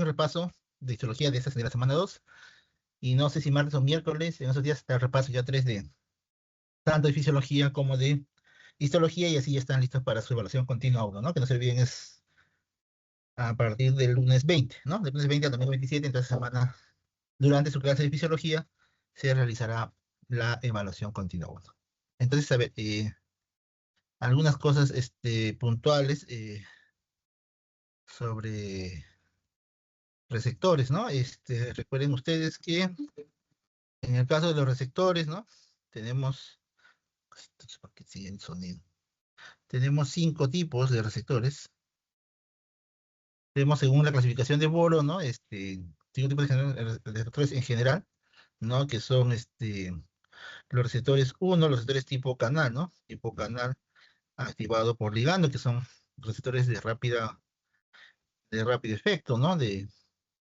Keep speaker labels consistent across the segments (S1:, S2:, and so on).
S1: repaso de histología de la semana 2. Y no sé si martes o miércoles, en esos días está el repaso ya 3 de tanto de fisiología como de histología, y así ya están listos para su evaluación continua 1, ¿no? Que no se olviden, es a partir del lunes 20, ¿no? Del lunes 20 al domingo 27, entonces semana, durante su clase de fisiología, se realizará la evaluación continua 1. Entonces, a ver, algunas cosas puntuales sobre receptores, ¿no? Recuerden ustedes que en el caso de los receptores, ¿no? Tenemos, ¿para qué sigue el sonido? Tenemos 5 tipos de receptores. Tenemos, según la clasificación de Boro, ¿no? 5 tipos de receptores en general, ¿no? Que son los receptores 1, los receptores tipo canal, ¿no? Tipo canal activado por ligando, que son receptores de rápido efecto, ¿no? Que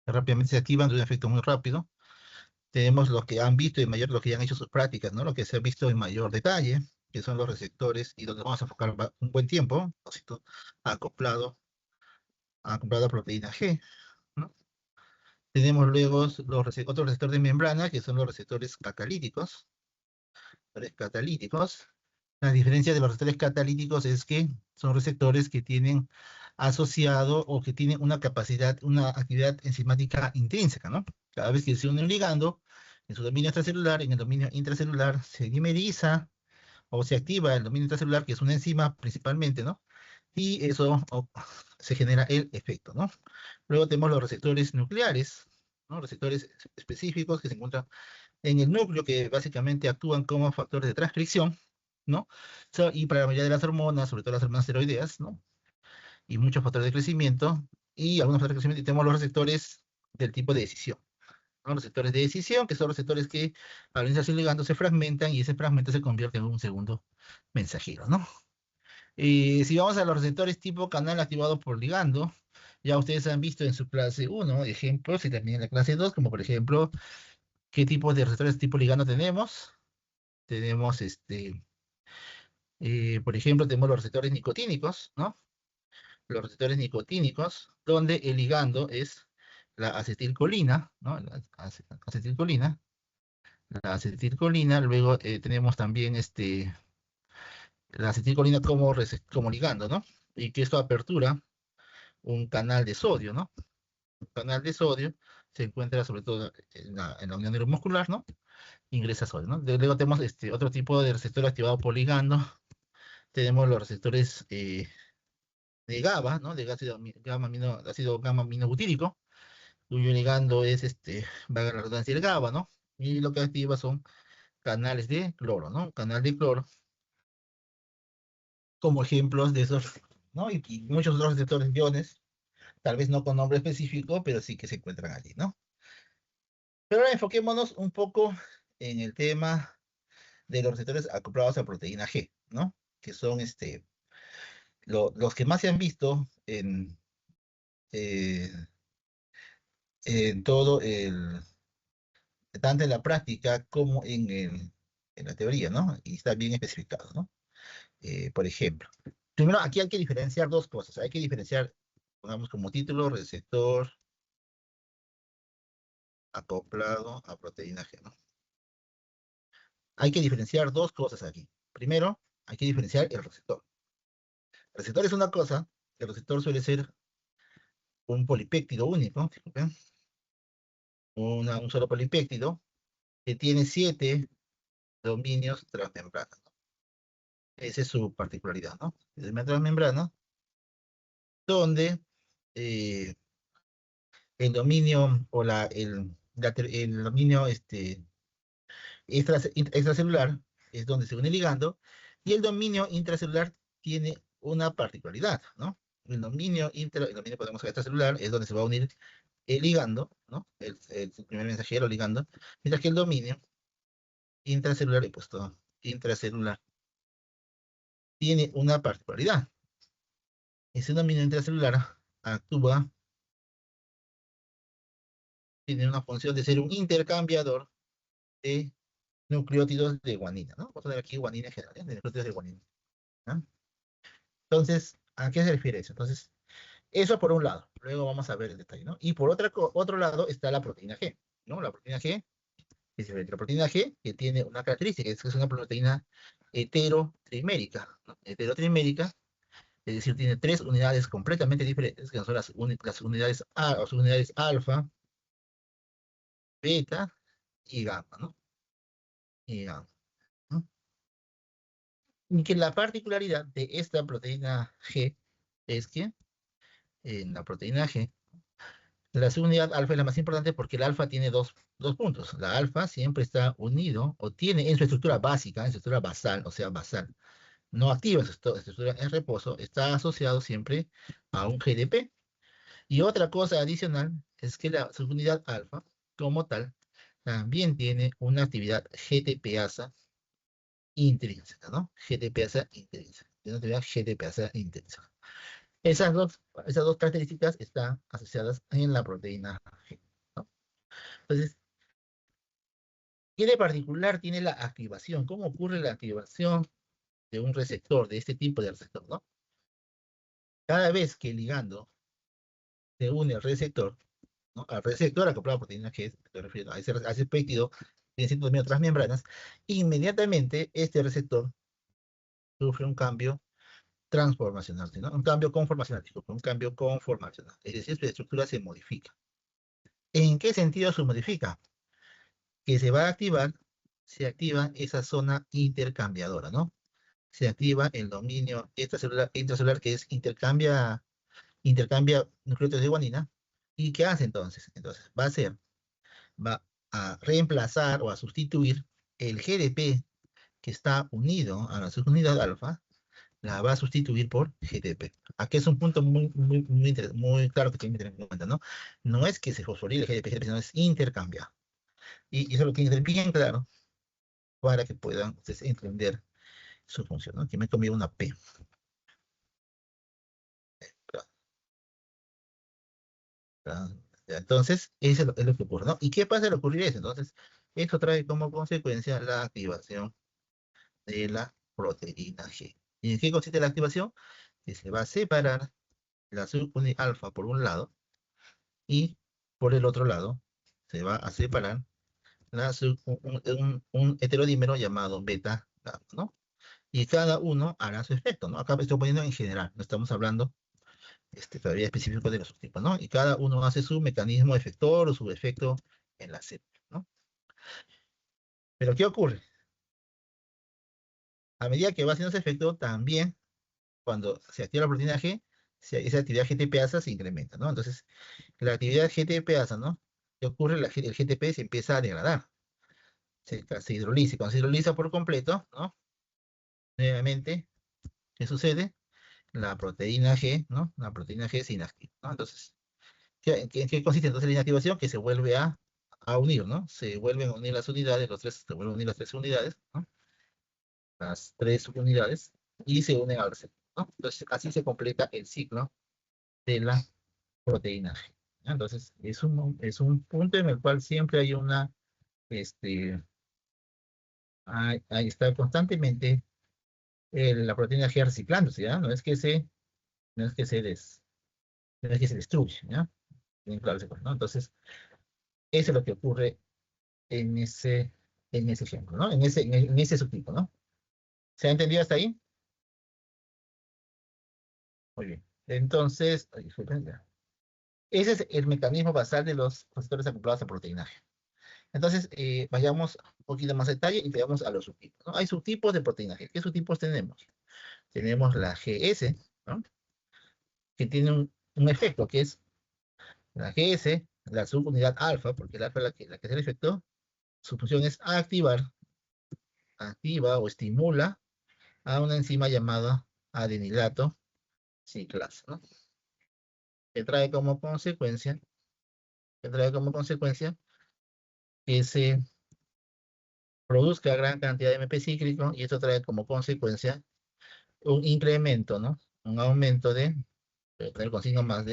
S1: rápidamente se activan de un efecto muy rápido. Tenemos los que han visto los que ya han hecho sus prácticas, ¿no? Lo que se ha visto en mayor detalle, que son los receptores, y donde vamos a enfocar un buen tiempo, ¿no? acoplado, acoplado a proteína G, ¿no? Tenemos luego otros receptores de membrana, que son los receptores catalíticos. La diferencia de los receptores catalíticos es que son receptores que tienen asociado o que tienen una capacidad, una actividad enzimática intrínseca, ¿no? Cada vez que se une un ligando, en su dominio extracelular, en el dominio intracelular, se dimeriza o se activa el dominio intracelular, que es una enzima principalmente, ¿no? Y eso se genera el efecto, ¿no? Luego tenemos los receptores nucleares, ¿no? Receptores específicos que se encuentran en el núcleo, que básicamente actúan como factores de transcripción, ¿no? Y para la mayoría de las hormonas, sobre todo las hormonas esteroideas, ¿no? Y muchos factores de crecimiento, y algunos factores de crecimiento, y tenemos los receptores del tipo de decisión, ¿no? Receptores de decisión, que son receptores que al iniciarse el ligando se fragmentan, y ese fragmento se convierte en un segundo mensajero, ¿no? Si vamos a los receptores tipo canal activado por ligando, ya ustedes han visto en su clase 1 ejemplos, y también en la clase 2, como por ejemplo, qué tipo de receptores tipo ligando tenemos. Tenemos, por ejemplo, tenemos los receptores nicotínicos, ¿no? Los receptores nicotínicos, donde el ligando es la acetilcolina, ¿no? La acetilcolina, luego tenemos también la acetilcolina como ligando, ¿no? Y que esto apertura un canal de sodio, ¿no? Un canal de sodio se encuentra sobre todo en la unión neuromuscular, ¿no? Ingresa sodio, ¿no? Luego tenemos otro tipo de receptor activado por ligando. Tenemos los receptores de GABA, ¿no? De ácido gamma aminobutírico, cuyo ligando es, valga la redundancia, el GABA, ¿no? Y lo que activa son canales de cloro, ¿no? Canal de cloro, como ejemplos de esos, ¿no? Y muchos otros receptores de iones, tal vez no con nombre específico, pero sí que se encuentran allí, ¿no? Pero ahora enfoquémonos un poco en el tema de los receptores acoplados a proteína G, ¿no? Que son los que más se han visto eh, en todo tanto en la práctica como en la teoría, ¿no? Y está bien especificado, ¿no? Por ejemplo, primero aquí hay que diferenciar dos cosas. Hay que diferenciar, pongamos como título, receptor acoplado a proteína G, ¿no? Hay que diferenciar dos cosas aquí. Primero, hay que diferenciar el receptor. El receptor es una cosa, el receptor suele ser un polipéptido único, ¿sí? Un solo polipéptido que tiene 7 dominios transmembrana, ¿no? Esa es su particularidad, ¿no? Es una transmembrana donde eh, el dominio o el dominio extracelular es donde se une el ligando, y el dominio intracelular tiene una particularidad, ¿no? El dominio podemos extracelular es donde se va a unir el ligando, ¿no? El primer mensajero ligando, mientras que el dominio intracelular, he puesto intracelular, tiene una particularidad. Ese dominio intracelular actúa, tiene una función de ser un intercambiador de nucleótidos de guanina, ¿no? Vamos a poner aquí guanina en general, ¿eh? De nucleótidos de guanina, ¿no? Entonces, ¿a qué se refiere eso? Entonces, Eso por un lado. Luego vamos a ver el detalle, ¿no? Y por otro lado está la proteína G, ¿no? La proteína G es la proteína G que tiene una característica, es que es una proteína heterotrimérica, ¿no? Heterotrimérica, es decir, tiene tres unidades completamente diferentes, que son las unidades las unidades alfa, beta y gamma, ¿no? Y gamma, ¿no? Y que la particularidad de esta proteína G es que en la proteína G, la subunidad alfa es la más importante porque el alfa tiene dos puntos. La alfa siempre está unido o tiene en su estructura básica, en su estructura basal, o sea, basal, no activa en su estructura en reposo, está asociado siempre a un GDP. Y otra cosa adicional es que la subunidad alfa, como tal, también tiene una actividad GTPasa intrínseca, ¿no? GTPasa intrínseca. Tiene una actividad GTPasa intrínseca. Esas dos características están asociadas en la proteína G, ¿no? Entonces, ¿qué de particular tiene la activación? ¿Cómo ocurre la activación de un receptor, de este tipo de receptor, ¿no? Cada vez que el ligando se une al receptor, ¿no? Al receptor acoplado a proteína G, estoy refiriendo a ese péptido, tiene siendo también otras membranas, inmediatamente este receptor sufre un cambio transformacional, ¿no? Un cambio conformacional, disculpe, un cambio conformacional. Es decir, su estructura se modifica. ¿En qué sentido se modifica? Que se va a activar, se activa esa zona intercambiadora, ¿no? Se activa el dominio intracelular que es intercambia nucleótidos de guanina. ¿Y qué hace entonces? Entonces, va a reemplazar o a sustituir el GDP que está unido a la subunidad alfa, la va a sustituir por GDP. Aquí es un punto muy claro que tienen que tener en cuenta, ¿no? No es que se fosforile el GDP, sino es intercambiar. Y eso lo tienen que tener bien claro para que puedan ustedes entender su función, ¿no? Que me he comido una P. Entonces, eso es lo que ocurre, ¿no? ¿Y qué pasa al ocurrir eso? Entonces, esto trae como consecuencia la activación de la proteína G. ¿Y en qué consiste la activación? Que se va a separar la subunidad alfa por un lado y por el otro lado se va a separar un heterodímero llamado beta gamma, ¿no? Y cada uno hará su efecto, ¿no? Acá me estoy poniendo en general, no estamos hablando todavía específico de los subtipos, ¿no? Y cada uno hace su mecanismo efector o su efecto en la célula, ¿no? Pero ¿qué ocurre? A medida que va haciendo ese efecto, también cuando se activa la proteína G, esa actividad GTPasa se incrementa, ¿no? Entonces, la actividad GTPasa, ¿no? ¿Qué ocurre? El GTP se empieza a degradar, se hidroliza, y cuando se hidroliza por completo, ¿no? Nuevamente, ¿qué sucede? La proteína G, ¿no? La proteína G se inactiva, ¿no? Entonces, ¿en qué consiste entonces la inactivación? Que se vuelve a unir, ¿no? Se vuelven a unir las unidades, se vuelven a unir las tres unidades, ¿no? Las tres unidades, y se unen al receptor, ¿no? Entonces, así se completa el ciclo de la proteína G, ¿no? Entonces, es un punto en el cual siempre hay este, ahí está constantemente la proteína G reciclándose, ¿ya? No es que se des, no es que se destruye, ¿ya? Bien claro ese punto, ¿no? Entonces, eso es lo que ocurre en ese ejemplo, ¿no? En ese subtipo, ¿no? ¿Se ha entendido hasta ahí? Muy bien. Entonces, ay, disculpen, ya. Ese es el mecanismo basal de los receptores acoplados a proteínaje. Entonces, vayamos un poquito más a detalle y veamos a los subtipos, ¿no? Hay subtipos de proteínaje. ¿Qué subtipos tenemos? Tenemos la GS, ¿no? Que tiene un efecto, que es la GS, la subunidad alfa, porque el alfa es la que hace el efecto, su función es activa o estimula a una enzima llamada adenilato ciclasa, ¿no? Que trae como consecuencia, que trae como consecuencia que se produzca gran cantidad de MP cíclico y esto trae como consecuencia un incremento, ¿no? Un aumento traer con signo más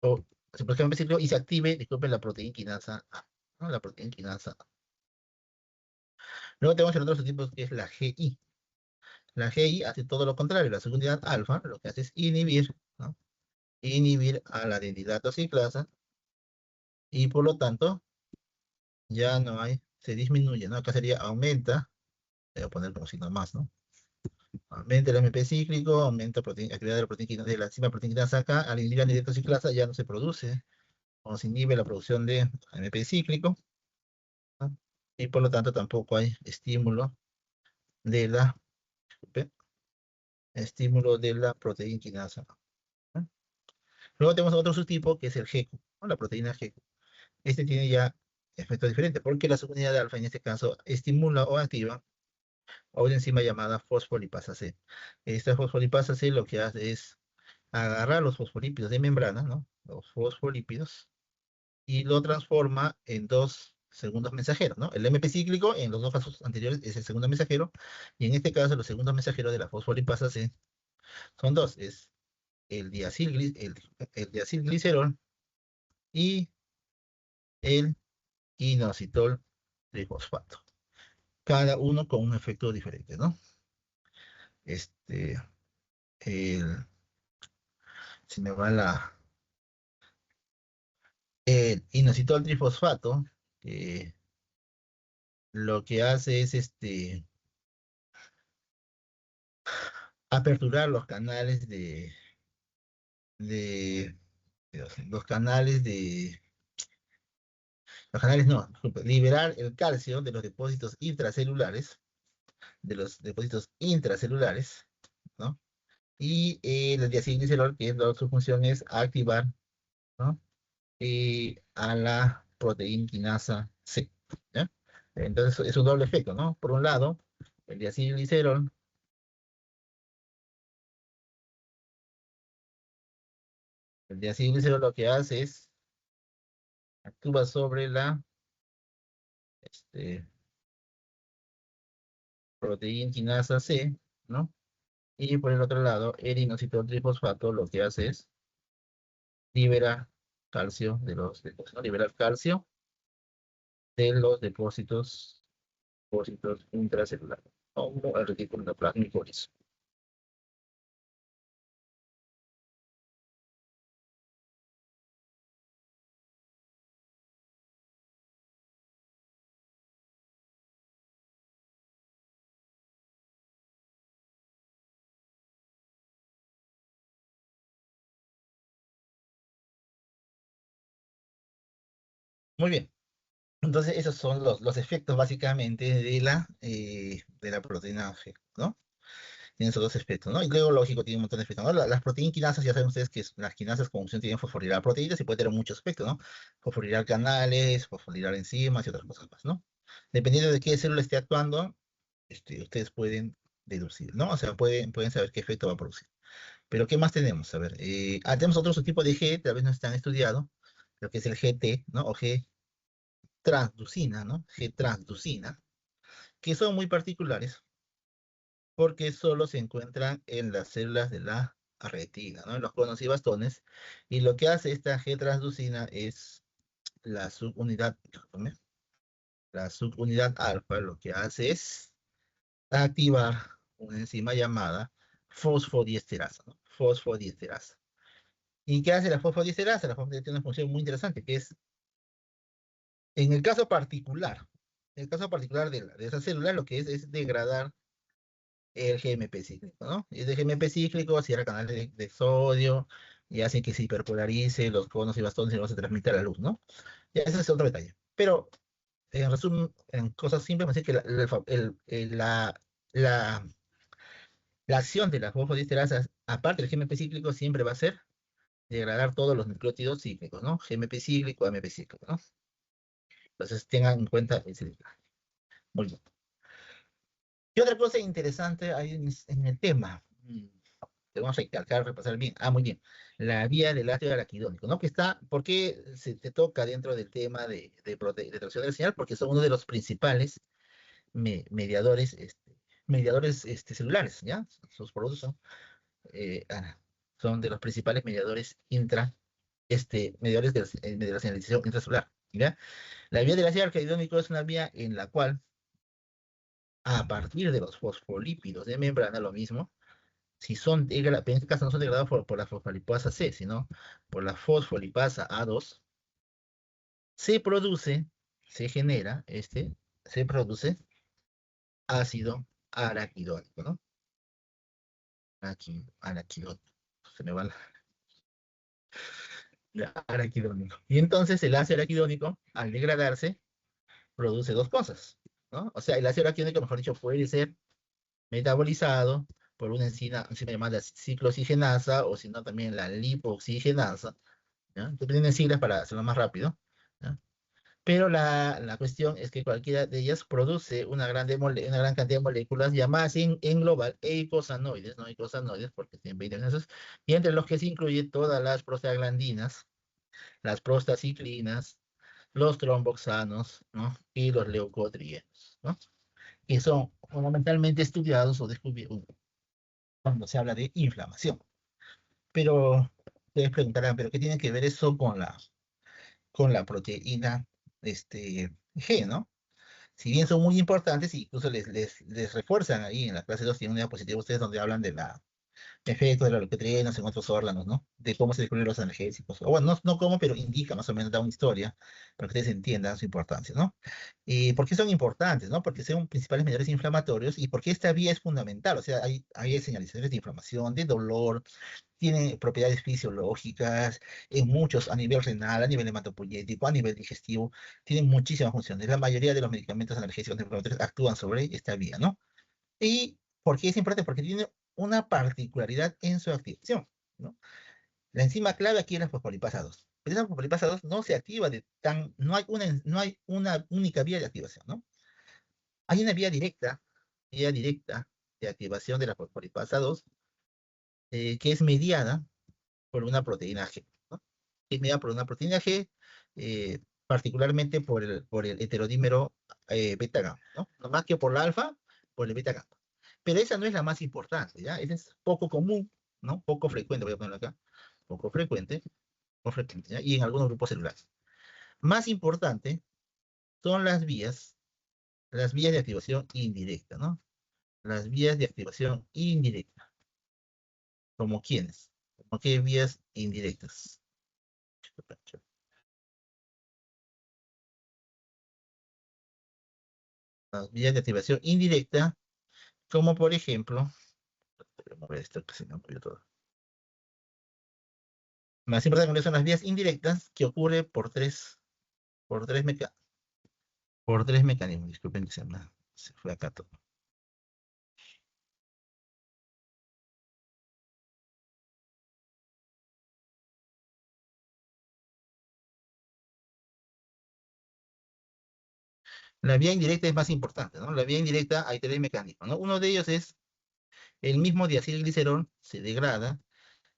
S1: o se produzca MP cíclico y se active, disculpen, la proteína quinasa A, ¿no? La proteína quinasa A. Luego tenemos el otro tipo que es la GI. La GI hace todo lo contrario, la segunda alfa lo que hace es inhibir, ¿no? inhibir a la adenilata ciclasa y por lo tanto ya no hay, se disminuye, ¿no? Acá sería aumenta, voy a poner como signo más, ¿no? Aumenta el AMP cíclico, aumenta actividad de la proteína, de la enzima proteína quinasa acá, al inhibir la adenilata ciclasa ya no se produce, o se inhibe la producción de AMP cíclico, ¿no? Y por lo tanto tampoco hay estímulo de la, disculpe, estímulo de la proteína quinasa, ¿no? Luego tenemos otro subtipo que es el GECO, ¿no? La proteína GECO. Este tiene ya efecto diferente, porque la subunidad de alfa en este caso estimula o activa a una enzima llamada fosfolipasa C. Esta fosfolipasa C lo que hace es agarrar los fosfolípidos de membrana, ¿no? Los fosfolípidos, y lo transforma en dos segundos mensajeros, ¿no? El MP cíclico en los dos casos anteriores es el segundo mensajero, y en este caso los segundos mensajeros de la fosfolipasa C son dos, es el diacilglicerol y el inositol trifosfato. Cada uno con un efecto diferente, ¿no? Este, el, si me va el inositol trifosfato, que lo que hace es aperturar los canales de los canales de, los canales no, disculpe, liberar el calcio de los depósitos intracelulares, ¿no? Y el diacilglicerol, que su función es activar, ¿no? A la proteína quinasa C, ¿ya? Entonces es un doble efecto, ¿no? Por un lado, el diacilglicerol, lo que hace es actúa sobre la este, proteína quinasa C, ¿no? Y por el otro lado, el inositol trifosfato lo que hace es liberar calcio de los depósitos, ¿no? Liberar calcio de los depósitos intracelulares, como el retículo endoplasmático liso. Muy bien. Entonces, esos son los efectos básicamente de la proteína G, ¿no? Tienen esos dos efectos, ¿no? Y luego, lógico, tiene un montón de efectos, ¿no? Las proteínas quinasas, ya saben ustedes que las quinasas con función tienen fosforilar proteínas y puede tener muchos efectos, ¿no? Fosforilar canales, fosforilar enzimas y otras cosas más, ¿no? Dependiendo de qué célula esté actuando, ustedes pueden deducir, ¿no? O sea, pueden saber qué efecto va a producir. Pero, ¿qué más tenemos? A ver, tenemos otro subtipo de G, tal vez no están estudiado, lo que es el GT, ¿no? O G transducina, ¿no? G-transducina, que son muy particulares porque solo se encuentran en las células de la retina, ¿no? En los conos y bastones. Y lo que hace esta G-transducina es la subunidad, discúlpame, la subunidad alfa, lo que hace es activar una enzima llamada fosfodiesterasa, ¿no? Fosfodiesterasa. ¿Y qué hace la fosfodiesterasa? La fosfodiesterasa tiene una función muy interesante, que es, en el caso particular de esa célula, lo que es degradar el GMP cíclico, ¿no? Y ese GMP cíclico cierra canales de sodio y hace que se hiperpolarice los conos y bastones y no se transmite la luz, ¿no? Y ese es otro detalle. Pero, en resumen, en cosas simples, vamos a decir que la, la acción de las fosfodiesterasas, aparte del GMP cíclico, siempre va a ser degradar todos los nucleótidos cíclicos, ¿no? GMP cíclico, AMP cíclico, ¿no? Entonces, tengan en cuenta ese detalle. Muy bien. ¿Qué otra cosa interesante hay en el tema? Te vamos a recalcar, repasar bien. Ah, muy bien. La vía del ácido araquidónico, ¿no? Que está, ¿por qué se te toca dentro del tema de tracción de la señal? Porque son uno de los principales mediadores, mediadores celulares, ¿ya? Sus productos son de los principales mediadores mediadores de la señalización intracelular, ¿ya? La vía del ácido araquidónico es una vía en la cual, a partir de los fosfolípidos de membrana, lo mismo, si son degradados, en este caso no son degradados por la fosfolipasa C, sino por la fosfolipasa A2, se produce, se genera, se produce ácido araquidónico, ¿no? Aquí, araquidónico. Se me va araquidónico. Y entonces el ácido araquidónico, al degradarse, produce dos cosas, ¿no? O sea, el ácido araquidónico, mejor dicho, puede ser metabolizado por una enzima llamada ciclooxigenasa, o si no, también la lipoxigenasa, ¿ya? Que tienen siglas para hacerlo más rápido, ¿ya? Pero la cuestión es que cualquiera de ellas produce una gran cantidad de moléculas llamadas en global eicosanoides, ¿no? Eicosanoides, porque tienen 20 esos, y entre los que se incluyen todas las prostaglandinas, las prostaciclinas, los tromboxanos, ¿no? Y los leucotrienos, ¿no? Que son fundamentalmente estudiados o descubiertos cuando se habla de inflamación. Pero ustedes preguntarán, ¿pero qué tiene que ver eso con la proteína G, ¿no? Si bien son muy importantes, incluso les refuerzan ahí en la clase 2 tienen una diapositiva ustedes donde hablan de la efectos de la leucotrienas en otros órganos, ¿no? De cómo se descubren los analgésicos. O bueno, no cómo, pero indica más o menos, da una historia para que ustedes entiendan su importancia, ¿no? ¿Y por qué son importantes, no? Porque son principales mediadores inflamatorios y porque esta vía es fundamental. O sea, hay señalizaciones de inflamación, de dolor, tiene propiedades fisiológicas, en muchos, a nivel renal, a nivel hematopoyético, a nivel digestivo, tienen muchísimas funciones. La mayoría de los medicamentos analgésicos inflamatorios actúan sobre esta vía, ¿no? ¿Y por qué es importante? Porque tiene una particularidad en su activación, ¿no? La enzima clave aquí es la fosfolipasa 2. Pero esa fosfolipasa 2 no se activa no hay una única vía de activación, ¿no? Hay una vía directa de activación de la fosfolipasa 2, que es mediada por una proteína G, ¿no? Es mediada por una proteína G, particularmente por el heterodímero beta gamma, ¿no? No más que por la alfa, por el beta gamma. Pero esa no es la más importante, ¿ya? Esa es poco común, ¿no? Poco frecuente, voy a ponerlo acá. Poco frecuente, poco frecuente, ¿ya? Y en algunos grupos celulares. Más importante son las vías de activación indirecta, ¿no? Las vías de activación indirecta. ¿Como quiénes? ¿Como qué vías indirectas? Las vías de activación indirecta, como por ejemplo, voy a mover esto que se me ocurrió todo. Más importante son las vías indirectas que ocurre por tres, meca- por tres mecanismos. Disculpen que se fue acá todo. La vía indirecta es más importante, ¿no? La vía indirecta hay tres mecanismos, ¿no? Uno de ellos es el mismo diacilglicerol se degrada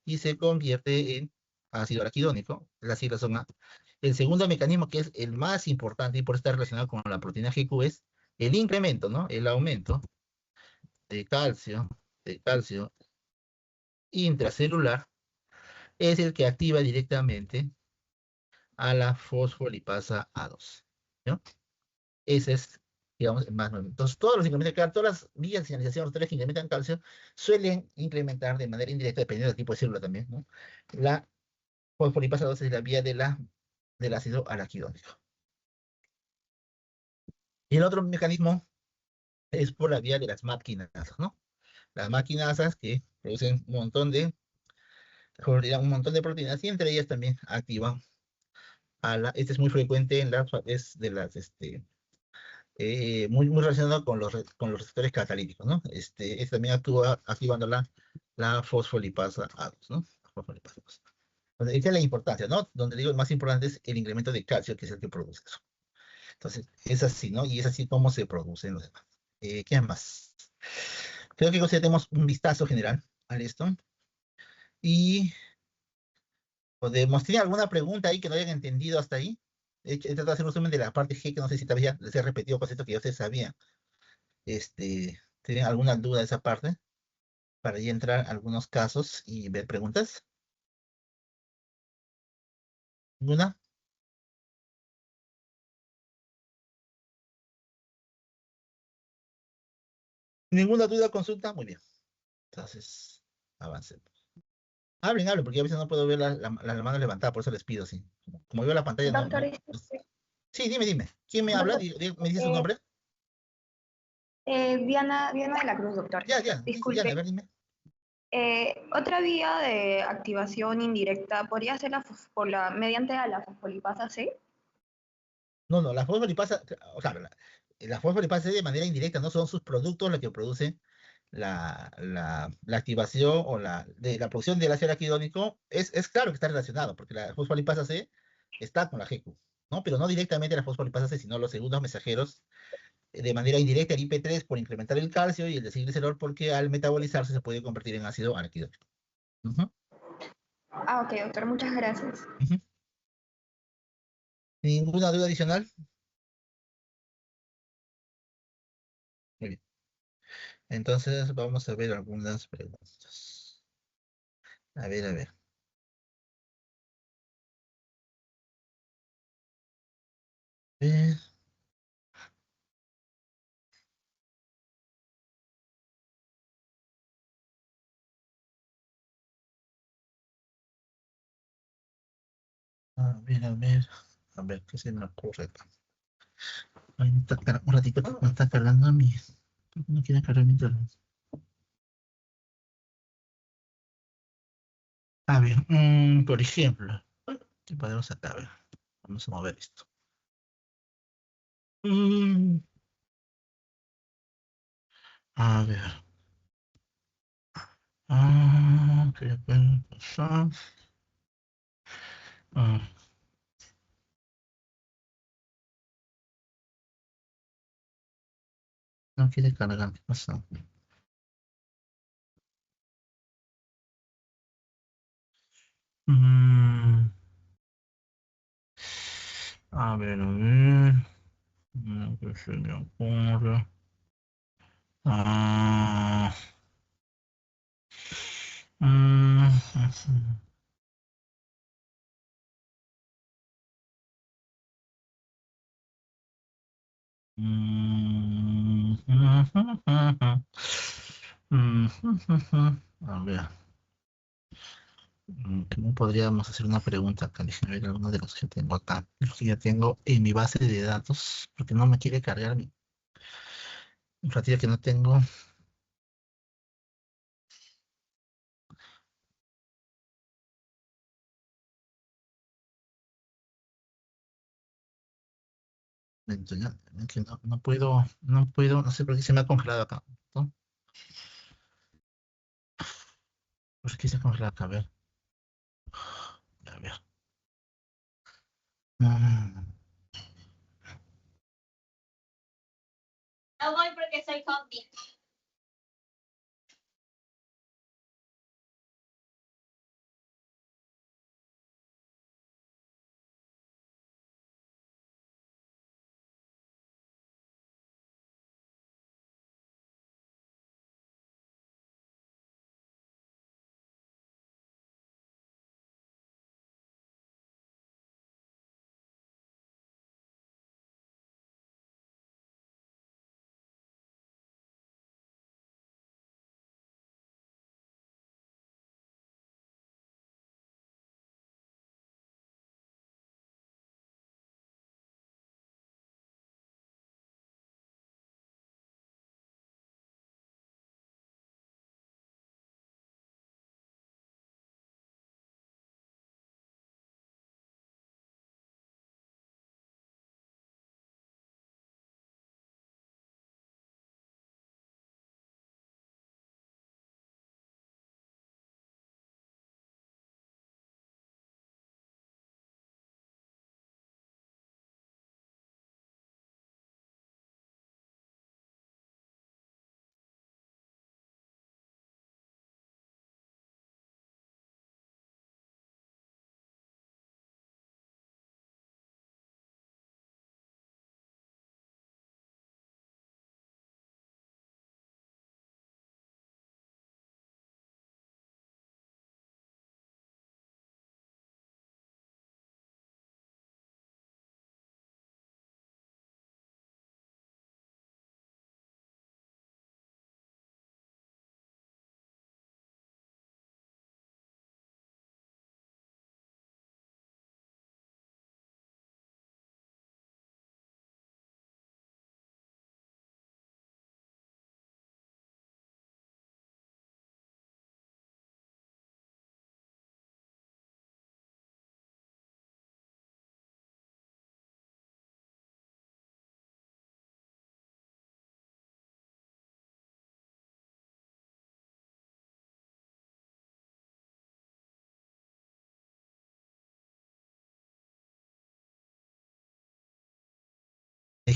S1: y se convierte en ácido araquidónico. Las siglas son A. El segundo mecanismo, que es el más importante y por estar relacionado con la proteína GQ, es el incremento, ¿no? El aumento de calcio intracelular, es el que activa directamente a la fosfolipasa A2, ¿no? Ese es, digamos, el más nuevo. Entonces, todos los incrementos, claro, todas las vías de señalización arteriales que incrementan calcio suelen incrementar de manera indirecta, dependiendo del tipo de célula también, ¿no? La fosfolipasa 2 es la vía del ácido araquidónico. Y el otro mecanismo es por la vía de las maquinasas, ¿no? Las maquinasas que producen un montón de proteínas y entre ellas también activan este es muy frecuente en es de las, muy relacionado con los receptores catalíticos, ¿no? Este también actúa activando la fosfolipasa A2, ¿no? Fosfolipasa 2. Entonces, esa es la importancia, ¿no? Donde digo, el más importante es el incremento de calcio, que es el que produce eso. Entonces, es así, ¿no? Y es así como se producen los demás. ¿Qué más? Creo que ya tenemos un vistazo general a esto. Y podemos, ¿tiene alguna pregunta ahí que no hayan entendido hasta ahí? He tratado de hacer un resumen de la parte G, que no sé si todavía les he repetido cosas que ya ustedes sabían. ¿Tienen alguna duda de esa parte? Para ya entrar a algunos casos y ver preguntas. ¿Ninguna? ¿Ninguna duda, consulta? Muy bien. Entonces. Avancemos. Hablen, porque a veces no puedo ver las manos levantadas, por eso les pido, sí. Como veo la pantalla, no,
S2: Doctor,
S1: no. Sí, dime. ¿Quién me habla?
S2: doctor,
S1: ¿Me dice su
S2: eh,
S1: nombre?
S2: Diana de la Cruz, doctor.
S1: Ya, Diana, a
S2: Disculpe,
S1: ver, dime.
S2: otra vía de activación indirecta podría ser mediante a la fosfolipasa C.
S1: No, la fosfolipasa, o sea, la fosfolipasa de manera indirecta, no son sus productos los que producen la activación o la producción del ácido araquidónico. Es claro que está relacionado, porque la fosfolipasa C está con la GQ, ¿no? Pero no directamente la fosfolipasa C, sino los segundos mensajeros de manera indirecta el IP3 por incrementar el calcio y el desilglicerol porque al metabolizarse se puede convertir en ácido araquidónico. Ujú,
S2: Ah, ok, doctor, muchas gracias.
S1: ujú. ¿Ninguna duda adicional? Muy bien. Entonces vamos a ver algunas preguntas. A ver. Eh, a ver, ¿qué se me ocurre acá? Ay, un ratito que me está cargando a mí. ¿Por qué no quiere cargar mi internet? A ver, por ejemplo, ¿qué podemos acá? A ver, vamos a mover esto. Mm, a ver. ¿Qué puede pasar? Ah, no quiere cargar, ¿qué pasa? Mm, a ver. ¿Qué se me ocurre? Ah, mm, mm, A ver, ¿cómo podríamos hacer una pregunta acá? Déjenme ver algunos de los que tengo acá, los que ya tengo en mi base de datos, porque no me quiere cargar un ratito que no tengo. Que no puedo, no sé por qué se me ha congelado acá, ¿no? ¿Por qué se ha congelado acá? A ver. Mm,
S3: No voy porque soy zombie.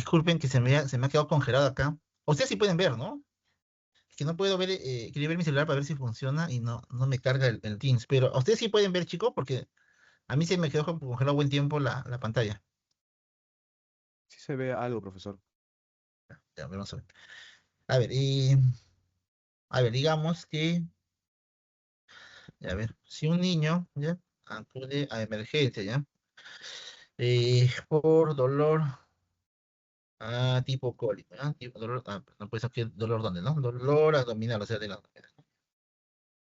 S1: Disculpen que se me ha quedado congelado acá. Ustedes sí pueden ver, ¿no? Es que no puedo ver, quería ver mi celular para ver si funciona y no me carga el Teams. Pero ustedes sí pueden ver, chicos, porque a mí se me quedó congelado buen tiempo la pantalla.
S3: Sí se ve algo, profesor.
S1: Ya, vamos a ver. A ver, a ver, digamos que, a ver, si un niño, ¿ya? Acude a emergencia, ¿ya? Por dolor tipo cólico, ¿ya? Tipo dolor, no puede ser que dolor dónde, ¿no? Dolor abdominal, o sea, de la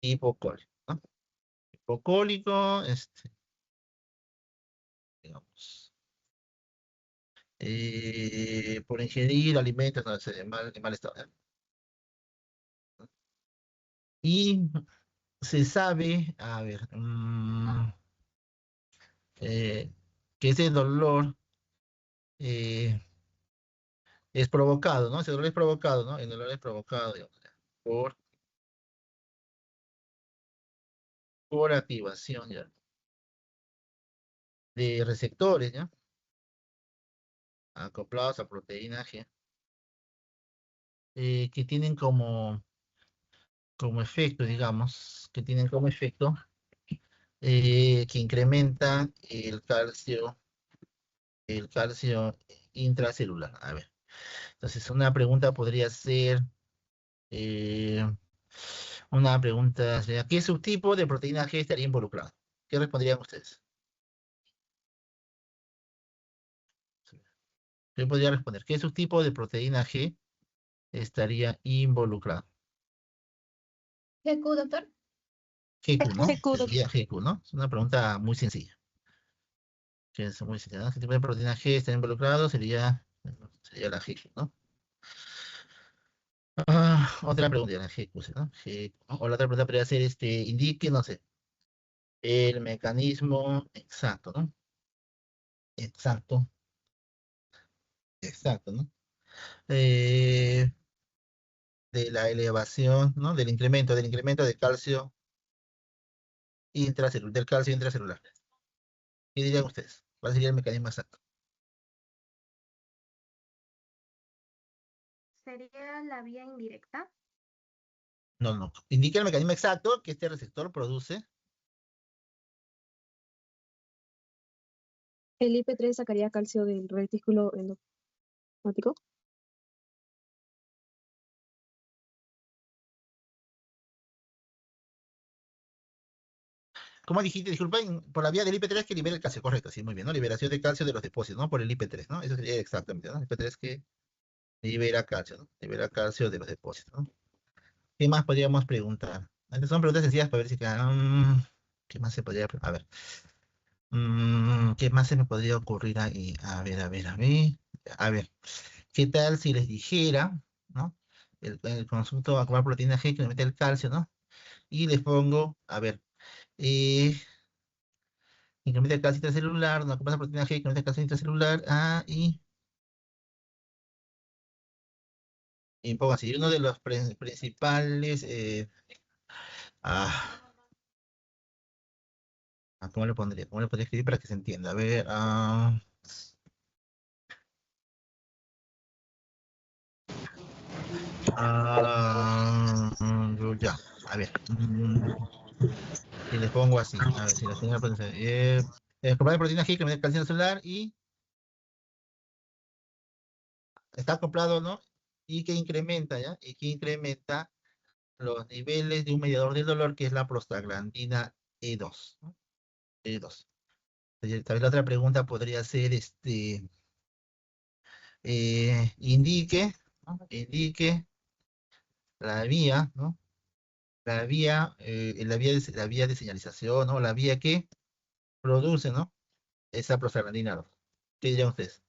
S1: tipo cólico, ¿no? Tipo cólico, digamos, por ingerir alimentos, no sé, en mal estado, ¿ya? Y se sabe, a ver, eh, que ese dolor eh, es provocado, ¿no? Ese dolor es provocado, ¿no? El dolor es provocado, digamos, ¿ya? Por activación, ¿ya? De receptores, ¿ya? Acoplados a proteína G, que tienen como efecto, digamos, que tienen como efecto que incrementa el calcio intracelular. A ver, entonces una pregunta podría ser, eh, una pregunta sería, ¿qué subtipo de proteína G estaría involucrado? ¿Qué responderían ustedes? Yo podría responder, ¿qué subtipo de proteína G estaría involucrado?
S2: GQ, doctor.
S1: GQ, ¿no?
S2: GQ, doctor.
S1: Sería GQ, ¿no? Es una pregunta muy sencilla. Que es muy sencilla, ¿no? ¿Qué tipo de proteína G está involucrado? Sería la GQ, ¿no? Otra pregunta, la GQ, ¿sí? ¿no? GQ, ¿no? O la otra pregunta podría ser, indique, no sé, el mecanismo exacto, ¿no? Exacto, exacto, ¿no? Eh, de la elevación, ¿no? Del incremento de calcio intracelular, del calcio intracelular. ¿Qué dirían ustedes? ¿Cuál sería el mecanismo exacto?
S2: ¿Sería la vía indirecta?
S1: No, no. Indica el mecanismo exacto que este receptor produce.
S4: El IP3 sacaría calcio del retículo endoplasmático.
S1: ¿Cómo dijiste? Disculpa, por la vía del IP3 que libera el calcio, correcto, sí, muy bien, ¿no? Liberación de calcio de los depósitos, ¿no? Por el IP3, ¿no? Eso sería exactamente, ¿no? El IP3 que libera calcio, ¿no? Libera calcio de los depósitos, ¿no? ¿Qué más podríamos preguntar? Estas son preguntas sencillas para ver si ¿qué más se podría, a ver, ¿qué más se me podría ocurrir ahí? A ver, ¿qué tal si les dijera, ¿no? El conjunto a comer proteína G que le mete el calcio, ¿no? Y les pongo, a ver, eh, incrementa el calcio intracelular, no ocupa la proteína G, incrementa el calcio intracelular, y pongo así, uno de los principales, ah, ¿cómo le pondría? ¿Cómo le podría escribir para que se entienda? A ver, ya, a ver, y les pongo así, a ver, si la señora puede ser, comprar proteína G, incrementa el calcio intracelular y está acoplado, ¿no? Y que incrementa, ¿ya? Y que incrementa los niveles de un mediador del dolor que es la prostaglandina E2, ¿no? E2. Tal vez la otra pregunta podría ser, indique, ¿no? Indique la vía, ¿no? La vía de señalización, ¿no? La vía que produce, ¿no? Esa prostaglandina 2. ¿Qué dirían ustedes?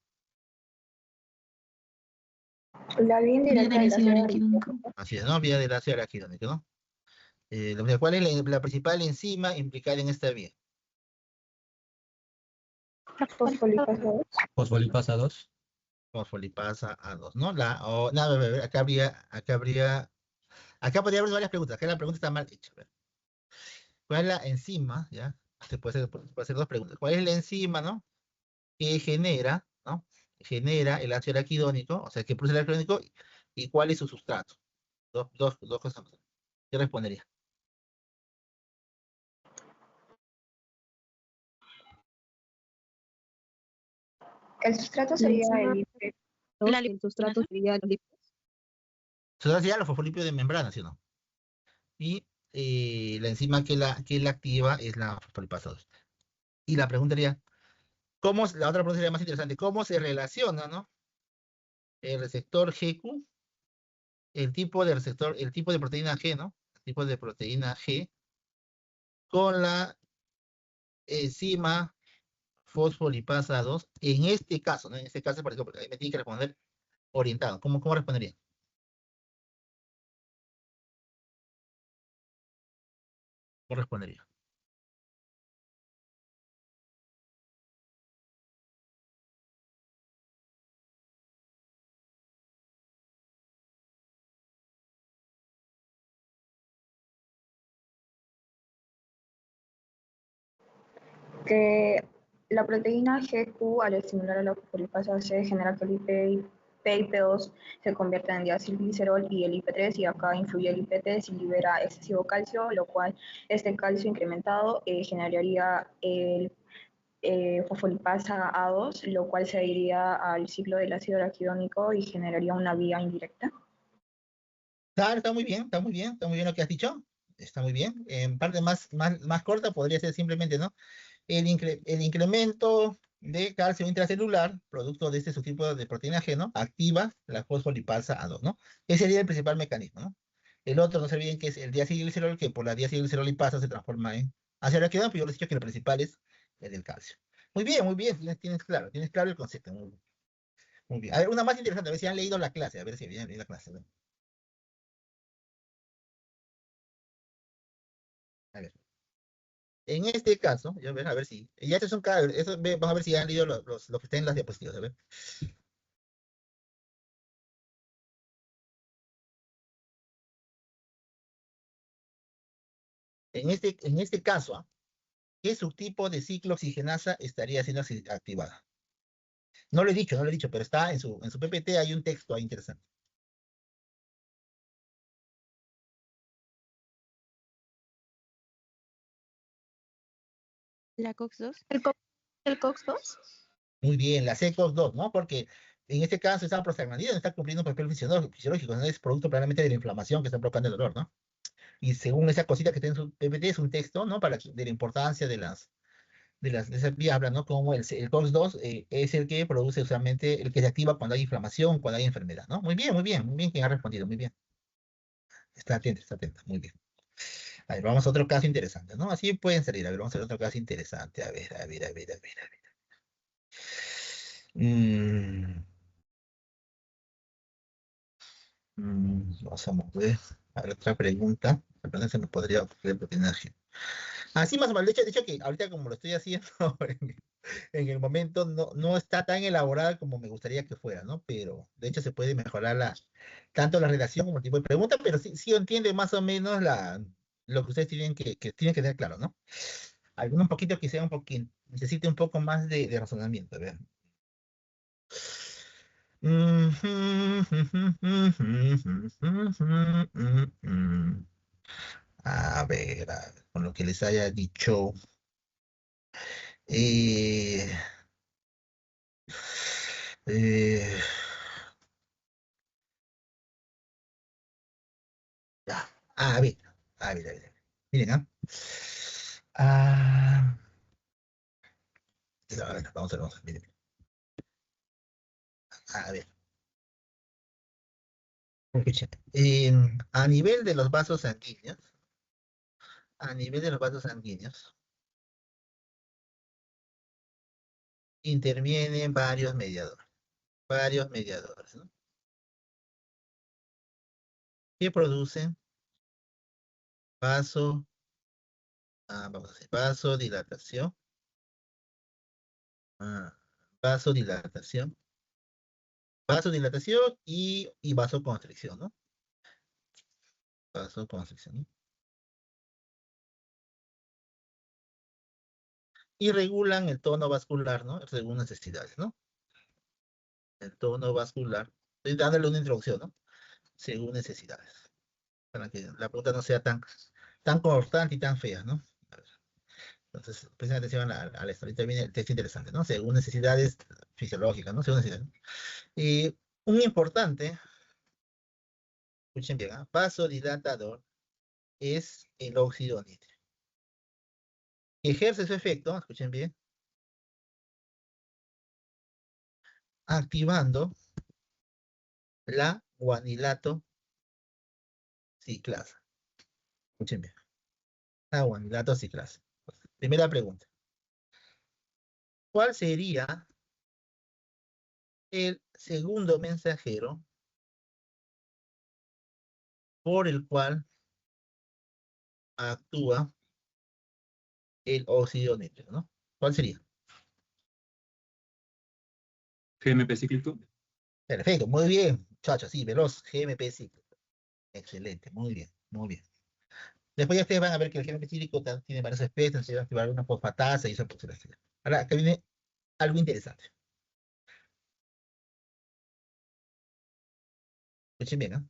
S2: La vía
S4: Vía
S2: indirecta
S4: del
S2: del
S4: ácido
S2: ácido
S4: araquidónico.
S1: Así es, ¿no? Vía del ácido araquidónico, ¿no? ¿Cuál es la principal enzima implicada en esta vía?
S2: fosfolipasa 2.
S3: Fosfolipasa 2.
S1: Fosfolipasa A2, ¿no? A ver, acá podría haber varias preguntas. Acá la pregunta está mal hecha. A ver. ¿Cuál es la enzima? ¿Ya? Puede ser dos preguntas. ¿Cuál es la enzima, ¿no? Que genera, ¿no? genera el ácido araquidónico, o sea, que produce el ácido araquidónico, y cuál es su sustrato. Dos cosas. ¿Qué respondería?
S2: El sustrato
S4: La
S2: sería
S4: enzima
S2: el
S4: el sustrato sería los lípidos.
S1: Sustrato sería los fosfolípidos de membrana, ¿sí o no? Y la enzima que la activa es la fosfolipasa 2. Y la pregunta sería, la otra pregunta sería más interesante, ¿cómo se relaciona, ¿no? El receptor GQ, el tipo de proteína G, ¿no? El tipo de proteína G con la enzima fosfolipasa 2, en este caso, ¿no? En este caso, por ejemplo, ahí me tiene que responder orientado. ¿Cómo respondería? ¿Cómo respondería?
S2: que la proteína GQ al estimular a la fosfolipasa C genera que el IP2 se convierta en diacilglicerol y el IP3, y acá influye el IP3 y libera excesivo calcio, lo cual este calcio incrementado generaría el fosfolipasa A2, lo cual se iría al ciclo del ácido araquidónico y generaría una vía indirecta.
S1: Está muy bien, está muy bien lo que has dicho. Está muy bien. En parte más corta podría ser simplemente, ¿no? El incremento de calcio intracelular, producto de este subtipo de proteína G, ¿no? Activa la fosfolipasa A2, ¿no? Ese sería el principal mecanismo, ¿no? El otro, no se olviden que es el diacilglicerol, que por la diacilglicerolipasa se transforma en ácido araquidónico, pero yo les he dicho que lo principal es el del calcio. Muy bien, tienes claro el concepto. Muy bien. Muy bien. A ver, una más interesante, a ver si han leído la clase, a ver si habían leído la clase, ¿no? A ver. En este caso, a ver si, ya estos son vamos a ver si han leído lo que está en las diapositivas, a ver. En este caso, ¿qué subtipo de ciclo oxigenasa estaría siendo activada? No lo he dicho, pero está en su PPT, hay un texto ahí interesante.
S5: La COX-2.
S2: El COX-2.
S1: Muy bien, la COX-2, ¿no? Porque en este caso esta prostaglandina está cumpliendo un papel fisiológico, ¿no? Es producto probablemente de la inflamación que está provocando el dolor, ¿no? Y según esa cosita que está en su PPT, es un texto, ¿no? De la importancia de esas vías, habla, ¿no? Como el COX-2 es el que produce usualmente, el que se activa cuando hay inflamación, cuando hay enfermedad, ¿no? Muy bien quien ha respondido, muy bien. Está atenta, muy bien. A ver, vamos a otro caso interesante, ¿no? Así pueden salir. A ver, vamos a ver otro caso interesante. A ver. Mm, Vamos a mover. A ver, otra pregunta. Apenas se me podría ocurrir patinaje. Así más o menos. De hecho que ahorita como lo estoy haciendo en el momento no está tan elaborada como me gustaría que fuera, ¿no? Pero de hecho se puede mejorar tanto la redacción como el tipo de pregunta, pero sí entiende más o menos lo que ustedes tienen que tener claro, ¿no? Algunos un poquito que sea un poquito, necesite un poco más de razonamiento, a ver. A ver, con lo que les haya dicho. Eh, eh, ya. A ver, a ver. Miren, ¿ah? Ah, a ver, vamos a ver, miren. A ver, escuchen. A nivel de los vasos sanguíneos, a nivel de los vasos sanguíneos, intervienen varios mediadores, ¿no? Que producen vaso, vamos a decir, ah, vasodilatación, vasodilatación y vasoconstricción, ¿no? Vasoconstricción, ¿no? Y regulan el tono vascular, ¿no? Según necesidades, ¿no? el tono vascular. Estoy dándole una introducción, ¿no? Según necesidades, para que la pregunta no sea tan constante y tan fea, ¿no? A ver, entonces, presten atención a esto. Ahorita viene el texto interesante, ¿no? Según necesidades fisiológicas, ¿no? Según necesidades, ¿no? Y un importante, escuchen bien, ¿ah? Vasodilatador es el óxido nítrico. Ejerce su efecto, escuchen bien, activando la guanilato ciclasa. Escuchen bien, la guanilato ciclasa. Primera pregunta. ¿Cuál sería el segundo mensajero por el cual actúa el óxido nítrico, ¿no? ¿Cuál sería?
S3: GMP cíclico.
S1: Perfecto, muy bien, muchachos, sí, veloz, GMP cíclico. Excelente, muy bien, muy bien. Después ya ustedes van a ver que el GMP cíclico tiene varios especies, se va a activar una fosfatasa y eso pues, ahora, acá viene algo interesante. Escuchen bien, ¿no?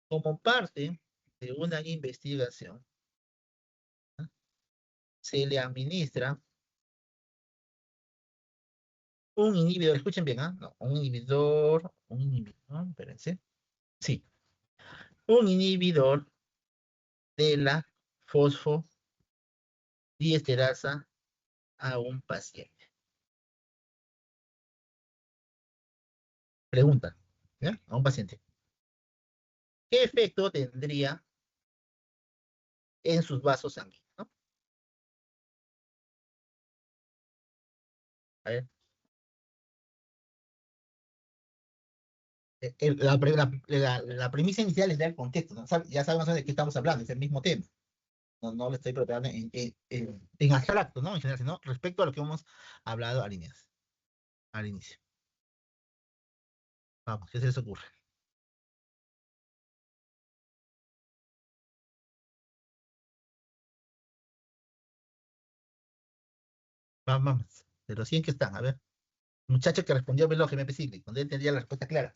S1: Como parte de una investigación, ¿no? Se le administra un inhibidor, escuchen bien, ¿ah? No, un inhibidor, espérense. Sí, un inhibidor de la fosfodiesterasa a un paciente. Pregunta, ¿ya? A un paciente. ¿Qué efecto tendría en sus vasos sanguíneos? ¿No? A ver, la premisa inicial es dar el contexto, ¿no? Ya sabemos de qué estamos hablando, es el mismo tema. No, no le estoy preparando en abstracto, ¿no? En general, sino respecto a lo que hemos hablado al inicio. Vamos, ¿qué se les ocurre? Vamos, vamos. De los 100 que están, a ver. Muchacho que respondió veloz, GMP cíclico, donde él tendría la respuesta clara.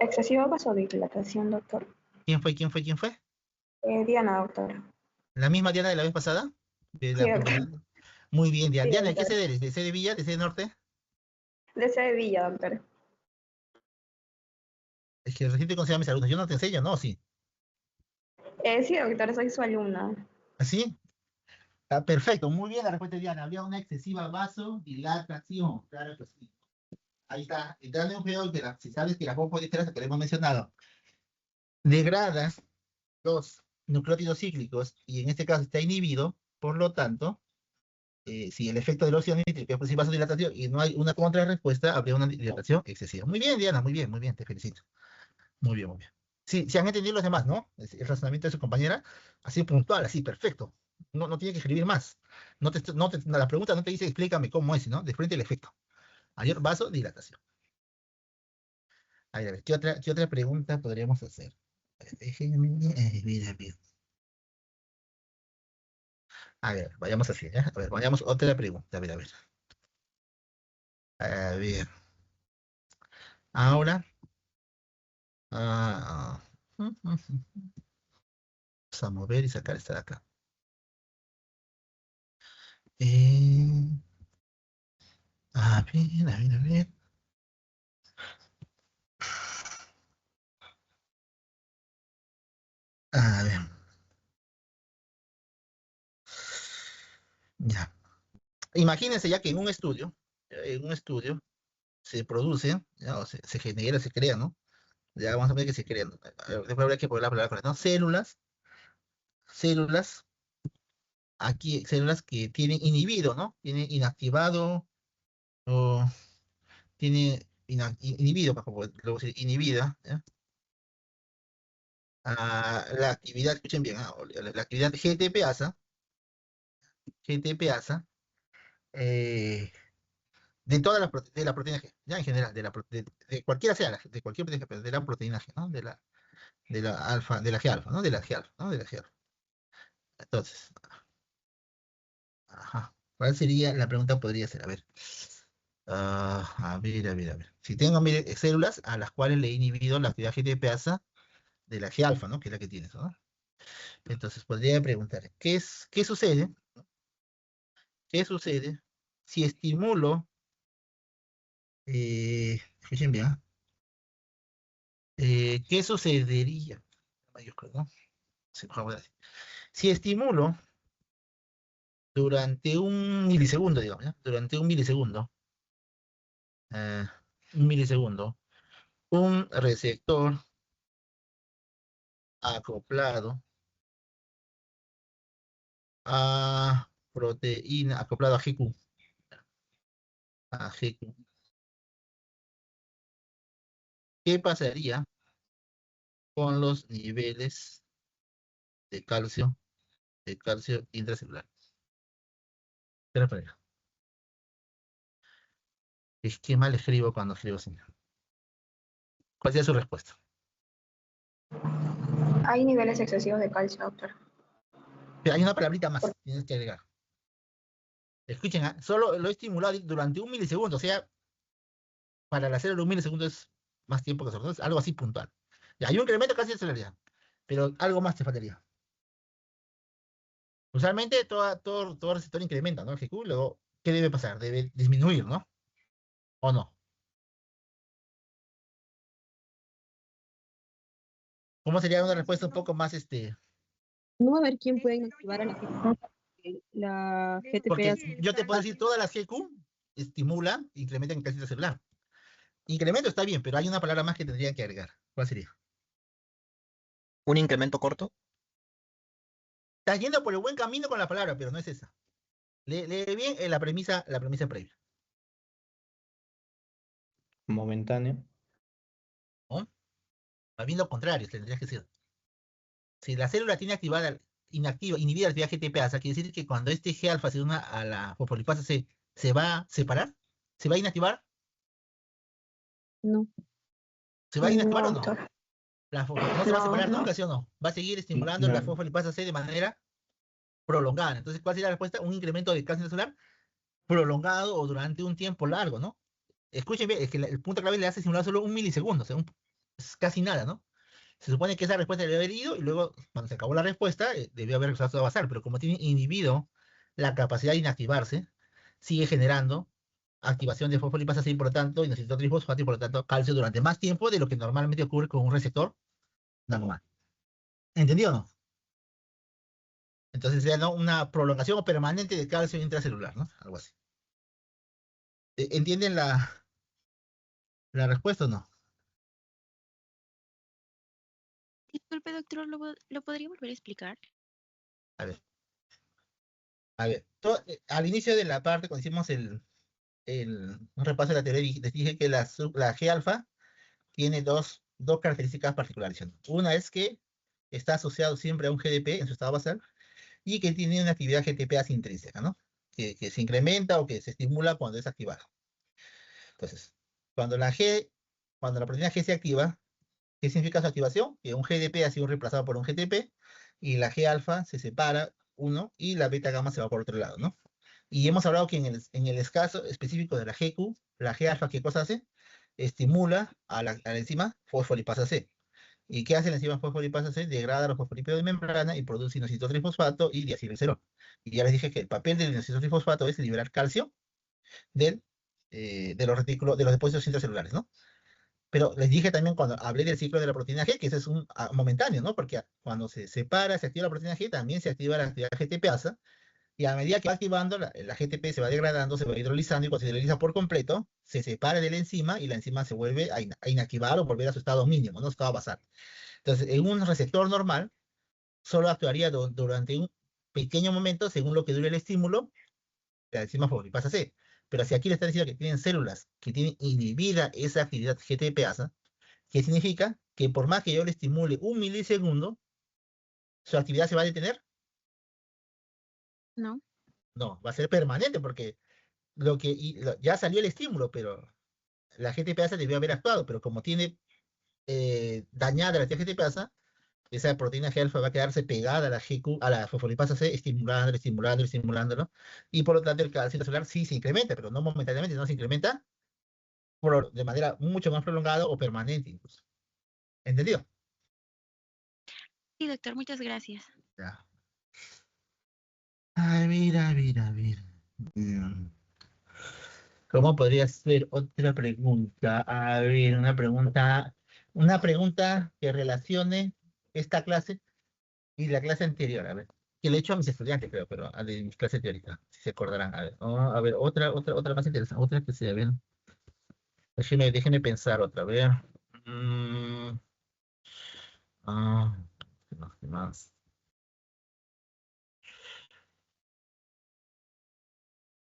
S2: Excesiva vasodilatación, doctor.
S1: ¿Quién fue? ¿Quién fue? ¿Quién fue?
S2: Diana, doctor.
S1: ¿La misma Diana de la vez pasada?
S2: Sí, doctor.
S1: Muy bien, Diana.
S2: Sí,
S1: Diana, ¿de qué
S2: doctor.
S1: sede eres? ¿De sede Villa? ¿De sede Norte?
S2: De Sevilla, doctor.
S1: Es que recién te considero mis alumnos. Yo no te enseño, ¿no? Sí.
S2: Sí, doctor, soy su alumna.
S1: ¿Así? Ah, perfecto, muy bien la respuesta de Diana. Había una excesiva vasodilatación. Claro que sí. Ahí está. Entrando en un periodo que si sabes que la fosfodiesterasa que le hemos mencionado degrada los nucleótidos cíclicos y en este caso está inhibido, por lo tanto, si el efecto del óxido nítrico es posible vasodilatación y no hay una contrarrespuesta, habría una dilatación excesiva. Muy bien, Diana, muy bien, te felicito. Muy bien, muy bien. Sí, se han entendido los demás, ¿no? El razonamiento de su compañera, así puntual, así, perfecto. No, no tiene que escribir más. La pregunta no te dice explícame cómo es, ¿no? De frente el efecto. Mayor vasodilatación. A ver, ¿qué otra pregunta podríamos hacer? Déjenme ver, a ver. A ver, vayamos así, ¿eh? A ver, vayamos otra pregunta. A ver, a ver. A ver. Ahora. ah, Vamos a mover y sacar esta de acá. Eh, a ver, a ver, a ver. A ver. Ya. Imagínense ya que en un estudio se produce, ya, o se genera, se crea, ¿no? Ya vamos a ver que se crean. Después habrá que poner la palabra correcta, ¿no? Células, aquí, células que tienen inhibido, ¿no? Tienen inactivado o tiene inhibido, para luego decir inhibida, ¿ya? La actividad, escuchen bien, la actividad GTPasa, eh, de todas las de la proteína G, ya en general, de cualquiera sea, de cualquier proteína, pero de la proteína G, ¿no? De la alfa, de la G alfa, ¿no? De la G alfa, ¿no? De la G alfa. Entonces, ajá. ¿Cuál sería? La pregunta podría ser, a ver. A ver, a ver, a ver. Si tengo mire, células a las cuales le he inhibido la actividad GTPasa de la G-alfa, ¿no? Que es la que tienes, ¿no? Entonces podría preguntar, ¿qué sucede? ¿Qué sucede si estimulo, escuchen bien, ¿ah? ¿Qué sucedería? Mayúscula, ¿no? Sí, por favor, así. Si estimulo durante un milisegundo, digamos, ¿ya? Durante eh, un milisegundo, un receptor acoplado a proteína, acoplado a GQ, a GQ. ¿Qué pasaría con los niveles de calcio intracelular? Espera, espera. Es que mal escribo cuando escribo, señor. ¿Cuál sería su respuesta?
S2: Hay niveles excesivos de calcio, doctor.
S1: Pero hay una palabrita más, tienes que agregar. Escuchen, ¿ah? Solo lo he estimulado durante un milisegundo, o sea, para la célula un milisegundo es más tiempo que nosotros, algo así puntual. Ya, hay un incremento casi de celularidad, pero algo más te faltaría. Usualmente todo receptor incrementa, ¿no? El GQ, luego, ¿qué debe pasar? Debe disminuir, ¿no? ¿O no? ¿Cómo sería una respuesta un poco más,
S4: No va a haber quién puede inactivar a la
S1: porque
S4: GTPase.
S1: yo te puedo decir, todas las GQ estimulan, incrementan el calcio celular. Incremento está bien, pero hay una palabra más que tendrían que agregar. ¿Cuál sería?
S5: ¿Un incremento corto?
S1: Estás yendo por el buen camino con la palabra, pero no es esa. Lee bien la premisa previa.
S5: Momentáneo.
S1: ¿No? Más bien lo contrario, tendrías que decir. Si la célula tiene inhibida la actividad GTPasa, quiere decir que cuando este G-alfa se una a la fosfolipasa se va a separar, se va a inactivar,
S4: No.
S1: ¿se va a inactivar
S2: No,
S1: o no?
S2: doctor.
S1: No se va a separar
S2: No.
S1: nunca, ¿sí o no? Va a seguir estimulando la
S5: No.
S1: fosfolipasa C de manera prolongada. Entonces, ¿cuál sería la respuesta? Un incremento de calcio celular prolongado o durante un tiempo largo, ¿no? Escuchen bien, es que el punto clave le hace simular solo un milisegundo, o sea, es casi nada, ¿no? Se supone que esa respuesta debe haber ido y luego, cuando se acabó la respuesta, debió haber empezado a avanzar, pero como tiene inhibido la capacidad de inactivarse, sigue generando activación de fosfolipasa C, por lo tanto, y necesita trifosfato y por lo tanto calcio durante más tiempo de lo que normalmente ocurre con un receptor normal. ¿Entendido o no? Entonces sería, ¿no?, una prolongación permanente de calcio intracelular, ¿no? Algo así. ¿Entienden la respuesta o no?
S6: Disculpe, doctor, ¿lo podría volver a explicar?
S1: A ver. A ver, al inicio de la parte, cuando hicimos un repaso de la teoría, les dije que la G-alfa tiene dos características particulares. Una es que está asociado siempre a un GDP en su estado basal y que tiene una actividad GTPase intrínseca, ¿no? Que se incrementa o que se estimula cuando es activado. Entonces, cuando la proteína G se activa, ¿qué significa su activación? Que un GDP ha sido reemplazado por un GTP y la G-alfa se separa uno y la beta gamma se va por otro lado, ¿no? Y hemos hablado que en el caso específico de la GQ, la G-alfa, ¿qué cosa hace? Estimula a la enzima fosfolipasa C. ¿Y qué hace la enzima fosfolipasa C? Degrada los fosfolípidos de membrana y produce inositotrifosfato y diacilglicerol. Y ya les dije que el papel del inositotrifosfato es liberar calcio de los retículos, de los depósitos intracelulares, ¿no? Pero les dije también cuando hablé del ciclo de la proteína G, que ese es un momentáneo, ¿no? Porque cuando se separa, se activa la proteína G, también se activa la actividad GTPasa, y a medida que va activando, la GTP se va degradando, se va hidrolizando, y cuando se hidroliza por completo, se separa de la enzima, y la enzima se vuelve a inactivar o volver a su estado mínimo, ¿no? Su estado basal. Entonces, en un receptor normal, solo actuaría durante un pequeño momento, según lo que dure el estímulo, la enzima fosfolipasa C. Pero si aquí le están diciendo que tienen células que tienen inhibida esa actividad GTPasa, ¿qué significa? Que por más que yo le estimule un milisegundo, ¿su actividad se va a detener?
S6: No.
S1: No, va a ser permanente porque ya salió el estímulo, pero la GTPasa debió haber actuado, pero como tiene dañada la actividad GTPasa, esa proteína G-alfa va a quedarse pegada a la GQ, a la fosfolipasa C, estimulándolo, y por lo tanto el calcio intracelular sí se incrementa, pero no momentáneamente, no se incrementa de manera mucho más prolongada o permanente incluso. ¿Entendido?
S6: Sí, doctor, muchas gracias.
S1: Ya. A ver. Mm, ¿Cómo podría ser otra pregunta? A ver, una pregunta que relacione esta clase y la clase anterior, a ver. Que le he hecho a mis estudiantes, creo, pero a de mis clases teóricas, si se acordarán. A ver, a ver, otra más interesante, otra que sea, a ver. Déjenme pensar otra vez. Mm, ah, ¿qué más?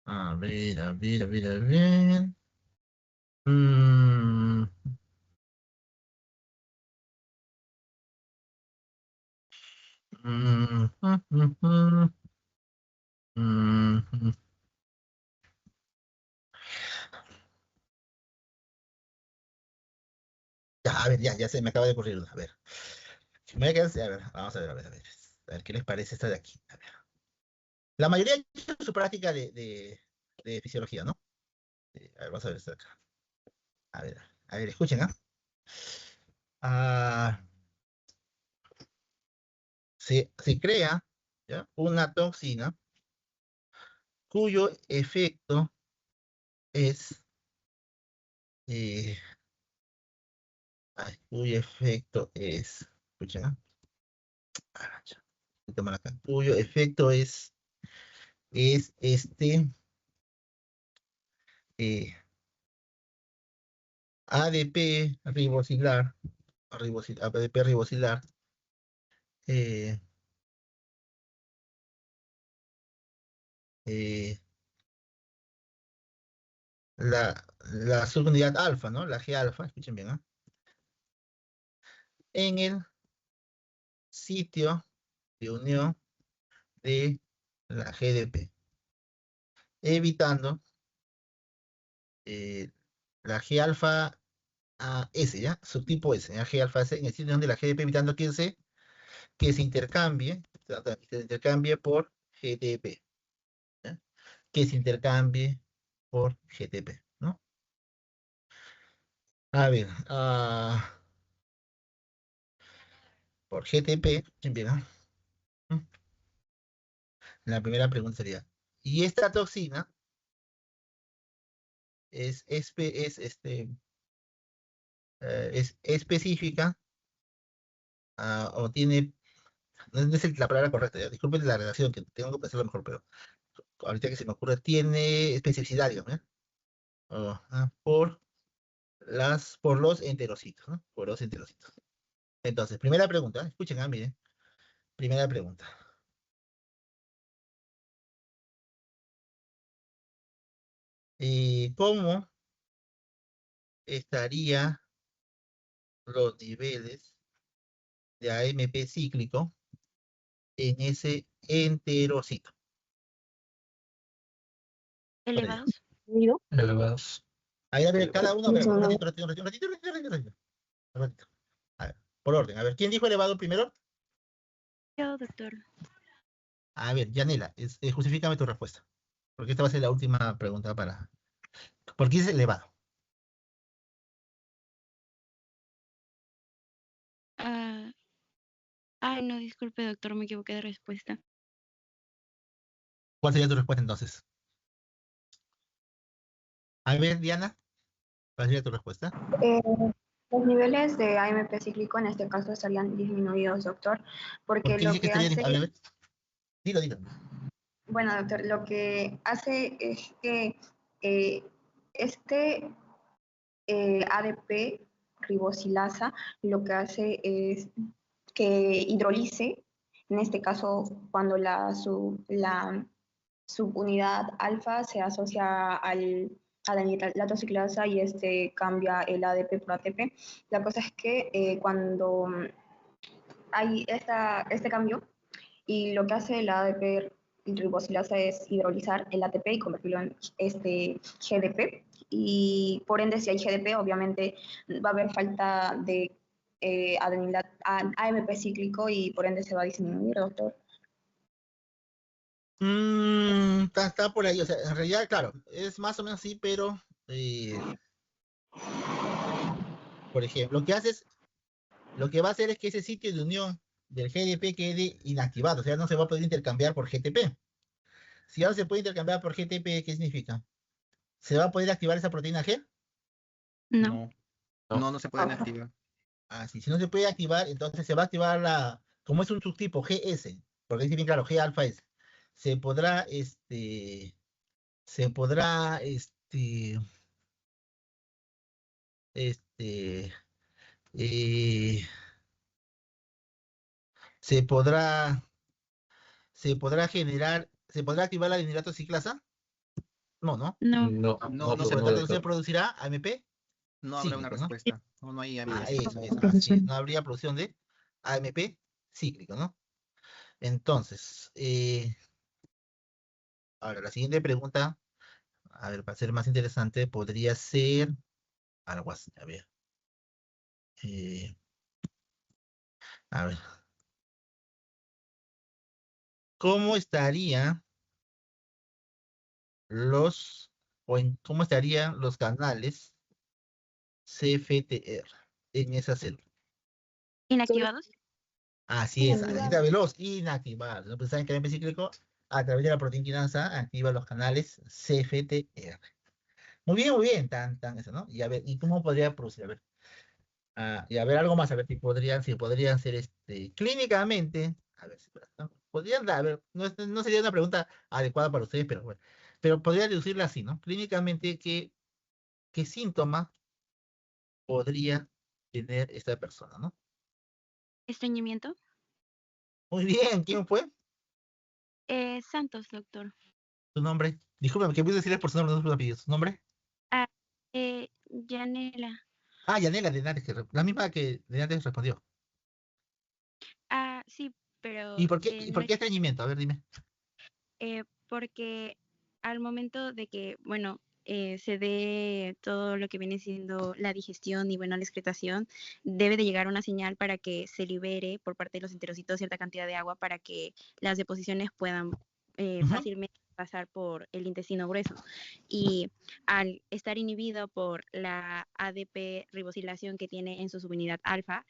S1: A ver. Mm, mm, mm, mm, mm, mm. Ya, a ver, ya se me acaba de ocurrir una. A ver, si me voy a quedar, a ver, vamos a ver. A ver, ¿qué les parece esta de aquí? A ver. La mayoría ha hecho su práctica de fisiología, ¿no? A ver, vamos a ver esta de acá. A ver, escuchen, ¿ah? Ah, se crea, ¿ya? Una toxina cuyo efecto es, eh, escuchen, ¿ah? Ya, voy a tomar acá. Cuyo efecto es eh, ADP ADP ribosilar, eh, eh, la subunidad alfa, ¿no? La G alfa, escuchen bien, ¿ah? En el sitio de unión de la GDP, evitando la G alfa S, ¿ya? Subtipo S, ¿ya? G alfa S en el sitio de unión de la GDP, evitando que se intercambie por GTP, ¿ya? Que se intercambie por GTP, ¿no? A ver, por GTP, escuchen bien, ¿ah? La primera pregunta sería, ¿y esta toxina es específica o tiene, no es la palabra correcta, ya, disculpen la redacción, que tengo que pensarlo mejor, pero ahorita que se me ocurre, tiene especificidad, digamos, ¿ya? Por los enterocitos, ¿no? Por los enterocitos. Entonces, primera pregunta, escuchen, miren, primera pregunta. ¿Cómo estaría los niveles de AMP cíclico en ese enterocito? Por ello.
S6: Elevados.
S4: ¿Oído?
S5: Elevados.
S1: Ahí, a ver, cada uno, a ver, un
S4: No.
S1: ratito. Un ratito. A ver, por orden, a ver, ¿quién dijo elevado primero?
S6: Yo, doctor.
S1: A ver, Yanela, justifícame tu respuesta, porque esta va a ser la última pregunta para... ¿Por qué es elevado?
S6: Ah, ay, no, disculpe, doctor, me equivoqué de respuesta.
S1: ¿Cuál sería tu respuesta entonces? A ver, Diana, ¿cuál sería tu respuesta?
S2: Los niveles de AMP cíclico en este caso estarían disminuidos, doctor,
S1: ¿Por
S2: porque
S1: qué dice
S2: lo
S1: que
S2: que
S1: estaría...
S2: hace,
S1: A ver, dilo.
S2: bueno, doctor, lo que hace es que eh, este ADP ribosilasa lo que hace es que hidrolice, en este caso cuando la subunidad alfa se asocia a la nitrato ciclasa y este cambia el ADP por ATP. La cosa es que cuando hay este cambio y lo que hace el ADP ribosilasa es hidrolizar el ATP y convertirlo en este GDP y por ende si hay GDP obviamente va a haber falta de AMP cíclico y por ende se va a disminuir, doctor.
S1: Está por ahí, o sea, en realidad, claro, es más o menos así, pero, por ejemplo, lo que va a hacer es que ese sitio de unión del GDP quede inactivado, o sea, no se va a poder intercambiar por GTP. Si ahora se puede intercambiar por GTP, ¿qué significa? ¿Se va a poder activar esa proteína G?
S6: No.
S5: No se pueden activar.
S1: Ah, sí, si no se puede activar, entonces se va a activar como es un subtipo GS, porque dice bien claro, G alfa S. Se podrá, se podrá, este, eh, se podrá, se podrá activar la adenilato ciclasa. No, no.
S6: No.
S5: No
S1: Y
S5: se
S1: por lo tanto
S5: puede.
S1: no se producirá AMP
S5: No habrá una
S1: cíclico, ¿no?
S5: respuesta. No hay
S1: Ah,
S5: AMP
S1: eso,
S5: cíclico.
S1: así es. No habría producción de AMP cíclico, ¿no? Entonces, ahora la siguiente pregunta, a ver, para ser más interesante, podría ser algo así, eh, a ver, ¿cómo estaría los, cómo estarían los canales CFTR en esa célula?
S6: ¿Inactivados?
S1: Así es, adenita veloz, inactivar. ¿No? Pues saben que el AMP cíclico, a través de la proteína quinasa, activa los canales CFTR. Muy bien, tan eso, ¿no? Y a ver, ¿y cómo podría producir? A ver. Y a ver, algo más, a ver si podrían ser clínicamente, a ver si ¿no? Podrían dar, a ver, no sería una pregunta adecuada para ustedes, pero bueno, pero podría deducirla así, ¿no? Clínicamente, ¿qué síntoma podría tener esta persona, ¿no?
S6: ¿Estreñimiento?
S1: Muy bien, ¿quién fue?
S6: Santos, doctor.
S1: ¿Su nombre? Discúlpame, que voy a decirle por su nombre, no por su apellido. ¿Su nombre?
S6: Ah, Yanela.
S1: Yanela de Nández, la misma que de antes respondió.
S6: Ah, sí, pero
S1: ¿Y
S6: no
S1: por
S6: es
S1: qué estreñimiento? A ver, dime.
S6: porque al momento de que, bueno, se dé todo lo que viene siendo la digestión y, bueno, la excretación, debe de llegar una señal para que se libere por parte de los enterocitos cierta cantidad de agua para que las deposiciones puedan
S1: Ujú.
S6: fácilmente pasar por el intestino grueso. Y al estar inhibido por la ADP ribosilación que tiene en su subunidad alfa,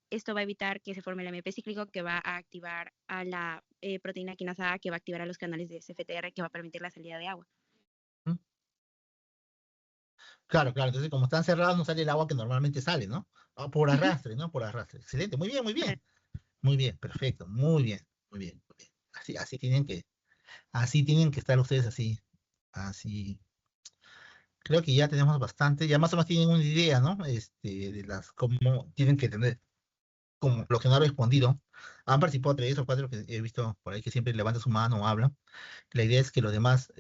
S6: esto va a evitar que se forme el AMP cíclico que va a activar a la proteína quinasa A que va a activar a los canales de CFTR que va a permitir la salida de agua.
S1: Claro, entonces como están cerrados no sale el agua que normalmente sale, ¿no? Por
S6: Ujú.
S1: arrastre, ¿no? Por arrastre. Excelente, muy bien, perfecto, muy bien. Así tienen que estar ustedes así. Creo que ya tenemos bastante, ya más o menos tienen una idea, ¿no? De cómo tienen que tener, como los que no han respondido. Han participado 3 o 4 que he visto por ahí que siempre levantan su mano o hablan. La idea es que los demás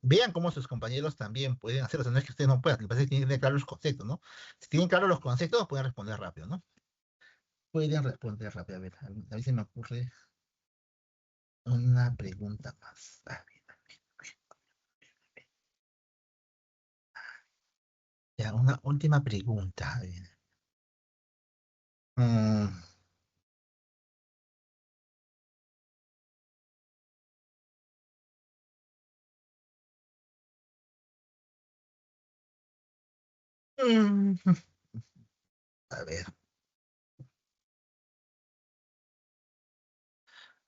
S1: vean cómo sus compañeros también pueden hacerlo. O sea, no es que ustedes no puedan, lo que pasa es que tienen que tener claros los conceptos, ¿no? Si tienen claros los conceptos, pueden responder rápido, ¿no? Pueden responder rápido. A ver si me ocurre una pregunta más. Ya, una última pregunta. A ver. Mm, mm, a ver,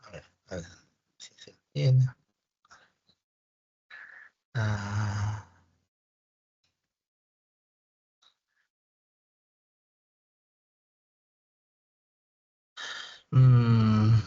S1: a ver. Si se entiende. Ah, mm,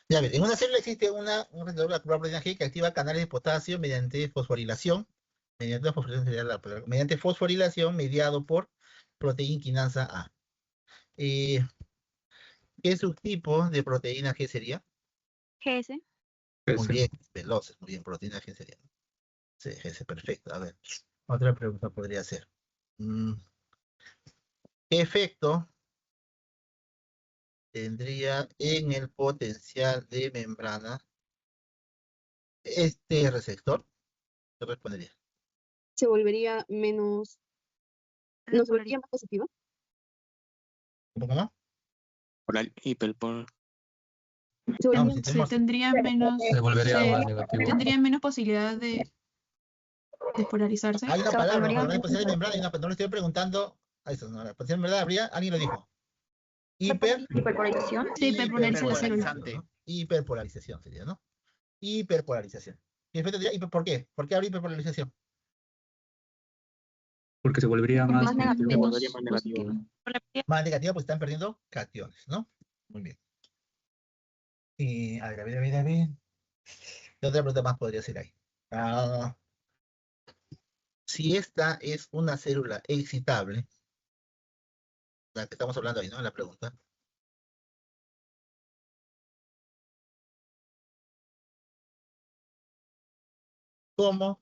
S1: Ya ver, en una célula existe un receptor de la proteína G que activa canales de potasio mediante fosforilación, mediante fosforilación mediado por proteína quinasa A. ¿Qué subtipo de proteína G sería?
S6: GS.
S1: Muy bien, veloces, muy bien, proteína G sería. Sí, GS, perfecto. A ver, otra pregunta podría ser. ¿Qué efecto tendría en el potencial de membrana este receptor? ¿Qué respondería?
S4: Se volvería menos, ¿nos volvería más positiva?
S1: ¿Cómo no?
S7: Por el hiperpol.
S4: Se volvería,
S1: Vamos,
S8: Sí,
S1: intentemos.
S8: se volvería
S9: se-
S8: más negativo.
S9: tendrían menos posibilidad de despolarizarse.
S1: Hay una
S2: Se
S1: palabra,
S2: volvería
S1: no, la posición de
S2: menos
S1: membrana, hay una, no le estoy preguntando, a eso, no, la posición de membrana habría, alguien lo dijo. Hiper,
S2: hiperpolarización.
S9: Sí, hiperpolariza la célula.
S5: Hiperpolarizante.
S1: ¿no? Hiperpolarización sería, ¿no? Hiperpolarización. ¿Y efecto tendría ¿por qué? ¿Por qué habría hiperpolarización?
S3: Porque se volvería
S2: Más
S3: más
S2: negativo.
S3: negativo.
S7: volvería más negativo.
S6: Por la propiedad
S1: Más negativa porque están perdiendo cationes, ¿no? Muy bien. Y a ver. ¿Qué otra pregunta más podría ser ahí? Si esta es una célula excitable, la que estamos hablando ahí, ¿no? La pregunta. ¿Cómo?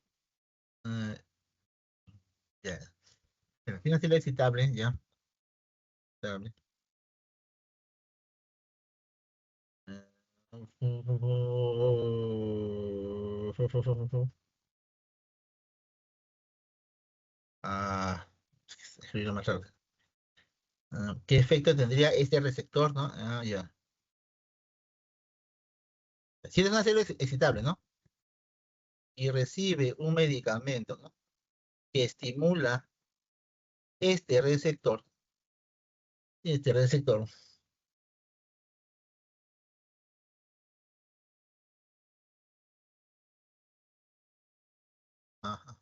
S1: Ya. Pero si una célula excitable, ya. Excitable. Escribirlo más rápido. ¿Qué efecto tendría este receptor, no? Ya. Si es una célula excitable, ¿no? Y recibe un medicamento, ¿no? Que estimula este receptor, este receptor, ajá,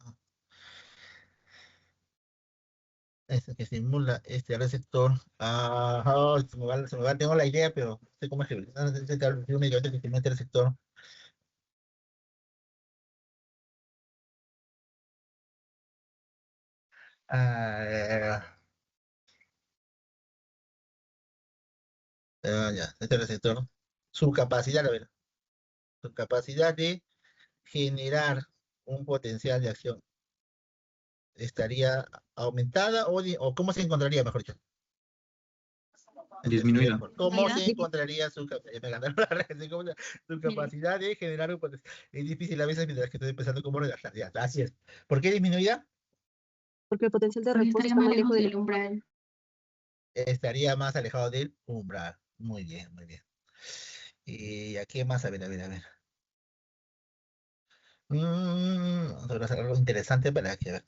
S1: este que estimula este receptor, tengo la idea, pero no sé cómo escribir. Un medicamento que estimula este receptor. Ya, este receptor, su capacidad, a ver, su capacidad de generar un potencial de acción estaría aumentada o cómo se encontraría, mejor dicho.
S3: Disminuida.
S1: ¿Cómo
S6: Disminuida.
S1: se encontraría me ganaron la reacción, su capacidad de generar un potencial? Es difícil a veces mientras que estoy empezando cómo redactar. Ya, así es. ¿Por qué disminuida?
S4: porque el potencial de
S9: Porque
S4: respuesta
S9: estaría
S4: está
S9: más
S4: muy lejos
S9: lejos
S4: del
S9: del umbral.
S1: Estaría más alejado del umbral. Muy bien, muy bien. ¿Y a qué más? A ver. Vamos a hacer algo interesante para que ver.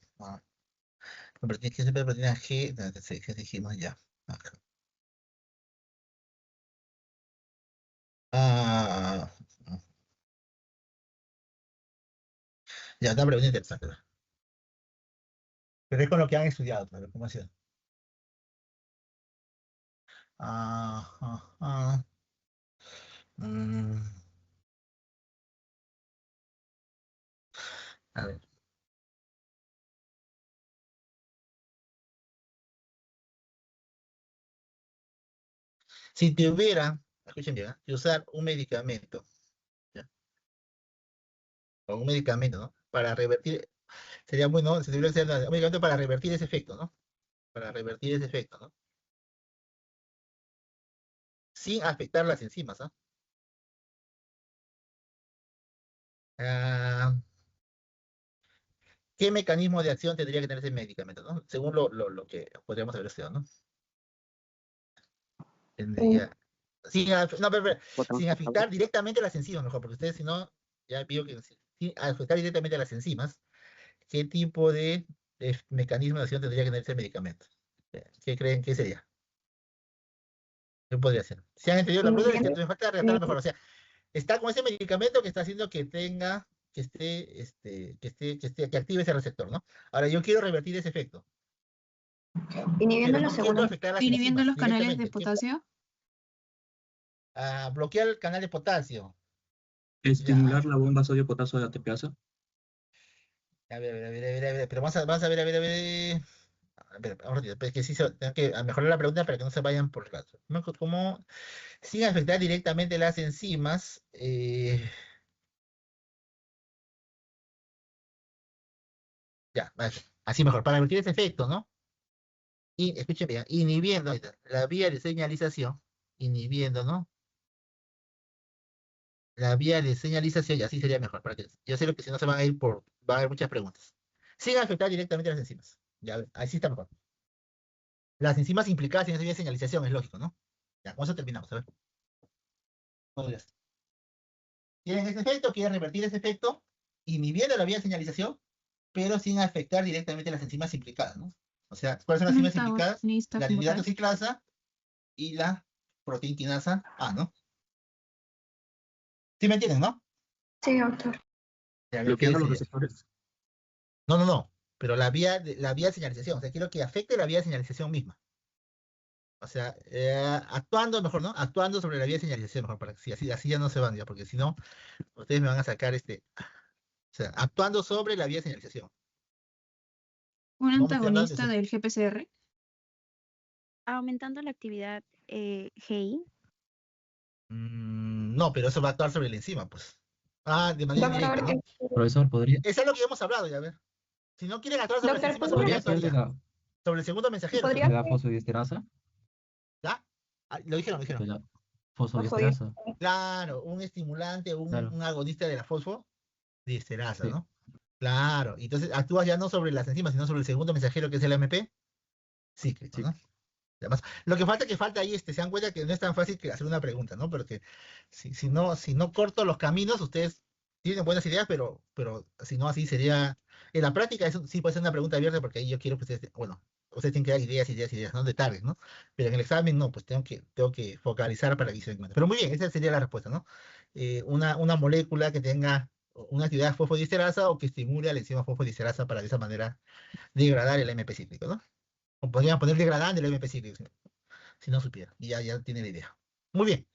S1: ¿Qué siempre proteína G? ¿Qué dijimos ya? Acá. Ya, una pregunta interesante. Pero es con lo que han estudiado, pero ¿cómo ha sido? Ah, ah, mm, a ver. Si te hubiera, escuchen bien, que usar un medicamento, ¿ya? O un medicamento, ¿no? Para revertir, sería bueno, si tuviera que ser un medicamento para revertir ese efecto, ¿no? Para revertir ese efecto, ¿no? Sin afectar las enzimas, ¿ah? Ah, ¿Qué mecanismo de acción tendría que tener ese medicamento, ¿no? Según lo que podríamos haber estudiado, ¿no? Tendría. No, sin afectar directamente las enzimas, mejor, porque ustedes, si no, ya pido que sin afectar directamente a las enzimas, ¿qué tipo de mecanismo de acción tendría que tener ese medicamento? ¿Qué creen que sería? ¿Qué podría ser? Si han entendido la pregunta, me falta redactarla mejor. O sea, está con ese medicamento que está haciendo que tenga, que active ese receptor, ¿no? Ahora, yo quiero revertir ese efecto,
S2: Inhibiendo
S1: pero
S2: los
S1: no quiero
S2: segundos.
S1: afectar a las
S9: Inhibiendo
S1: enzimas
S9: los canales de
S1: directamente.
S9: potasio.
S1: Bloquear el canal de potasio.
S3: Estimular la bomba sodio-potasio de ATPasa.
S1: A ver, pero vamos a ver, a ver, ahora que sí, tengo que mejorar la pregunta para que no se vayan por el lado. ¿Cómo sin afectar directamente las enzimas? Ya, vale, así mejor, para revertir ese efecto, ¿no? Y escúcheme, ya, inhibiendo ahí está, la vía de señalización, inhibiendo, ¿no? La vía de señalización, y así sería mejor, para que yo sé lo que si no se van a ir va a haber muchas preguntas. Sin afectar directamente las enzimas. Ya, así está mejor. Las enzimas implicadas en esa vía de señalización, es lógico, ¿no? Ya, con eso terminamos, a ver. Bueno, ya está. Tienen ese efecto, quieren revertir ese efecto, inhibiendo la vía de señalización, pero sin afectar directamente las enzimas implicadas, ¿no? O sea, ¿cuáles son las enzimas implicadas? La nitrato ciclasa y la proteína quinasa A, ¿no? ¿Sí me entienden, no?
S2: Sí, doctor.
S3: Bloqueando los receptores.
S1: No, pero la vía de señalización, o sea, quiero que afecte la vía de señalización misma. O sea, actuando mejor, ¿no? Actuando sobre la vía de señalización mejor, para que así ya no se van ya, porque si no, ustedes me van a sacar o sea, actuando sobre la vía de señalización.
S9: ¿Un
S1: No me estoy hablando
S9: antagonista del GPCR?
S6: Aumentando la actividad GI.
S1: No, pero eso va a actuar sobre la enzima, pues. De manera
S2: Doctor,
S1: indirecta, ¿no?
S8: Profesor, ¿podría,
S1: Eso es lo que ya hemos hablado, ya ver. Si no quieren actuar sobre las
S2: doctor,
S1: enzimas, sobre
S8: podría
S1: qué
S8: ser de
S1: actuaría?
S8: la,
S1: Sobre el segundo mensajero.
S2: ¿Podría
S8: de la
S2: ser?
S8: fosfodiesterasa?
S1: ¿Ya? Lo dijeron.
S8: De la fosfodiesterasa.
S1: Claro, un estimulante,
S8: Claro.
S1: un agonista de la fosfodiesterasa,
S8: Sí.
S1: ¿no? Claro, entonces actúas ya no sobre las enzimas, sino sobre el segundo mensajero que es el AMP cíclico,
S8: Sí.
S1: ¿no? Además, lo que falta ahí, se dan cuenta que no es tan fácil que hacer una pregunta, ¿no? Porque si no corto los caminos, ustedes tienen buenas ideas, pero si no, así sería. En la práctica, eso sí puede ser una pregunta abierta, porque ahí yo quiero que ustedes, bueno, ustedes tienen que dar ideas, ¿no? Detalles, ¿no? Pero en el examen no, pues tengo que focalizar para que se den cuenta. Pero muy bien, esa sería la respuesta, ¿no? Una molécula que tenga una actividad fosfodiesterasa o que estimule a la enzima fosfodiesterasa para de esa manera degradar el AMP cíclico, ¿no? O podrían poner degradante el AMP cíclico, si no supiera. Y ya tiene la idea. Muy bien,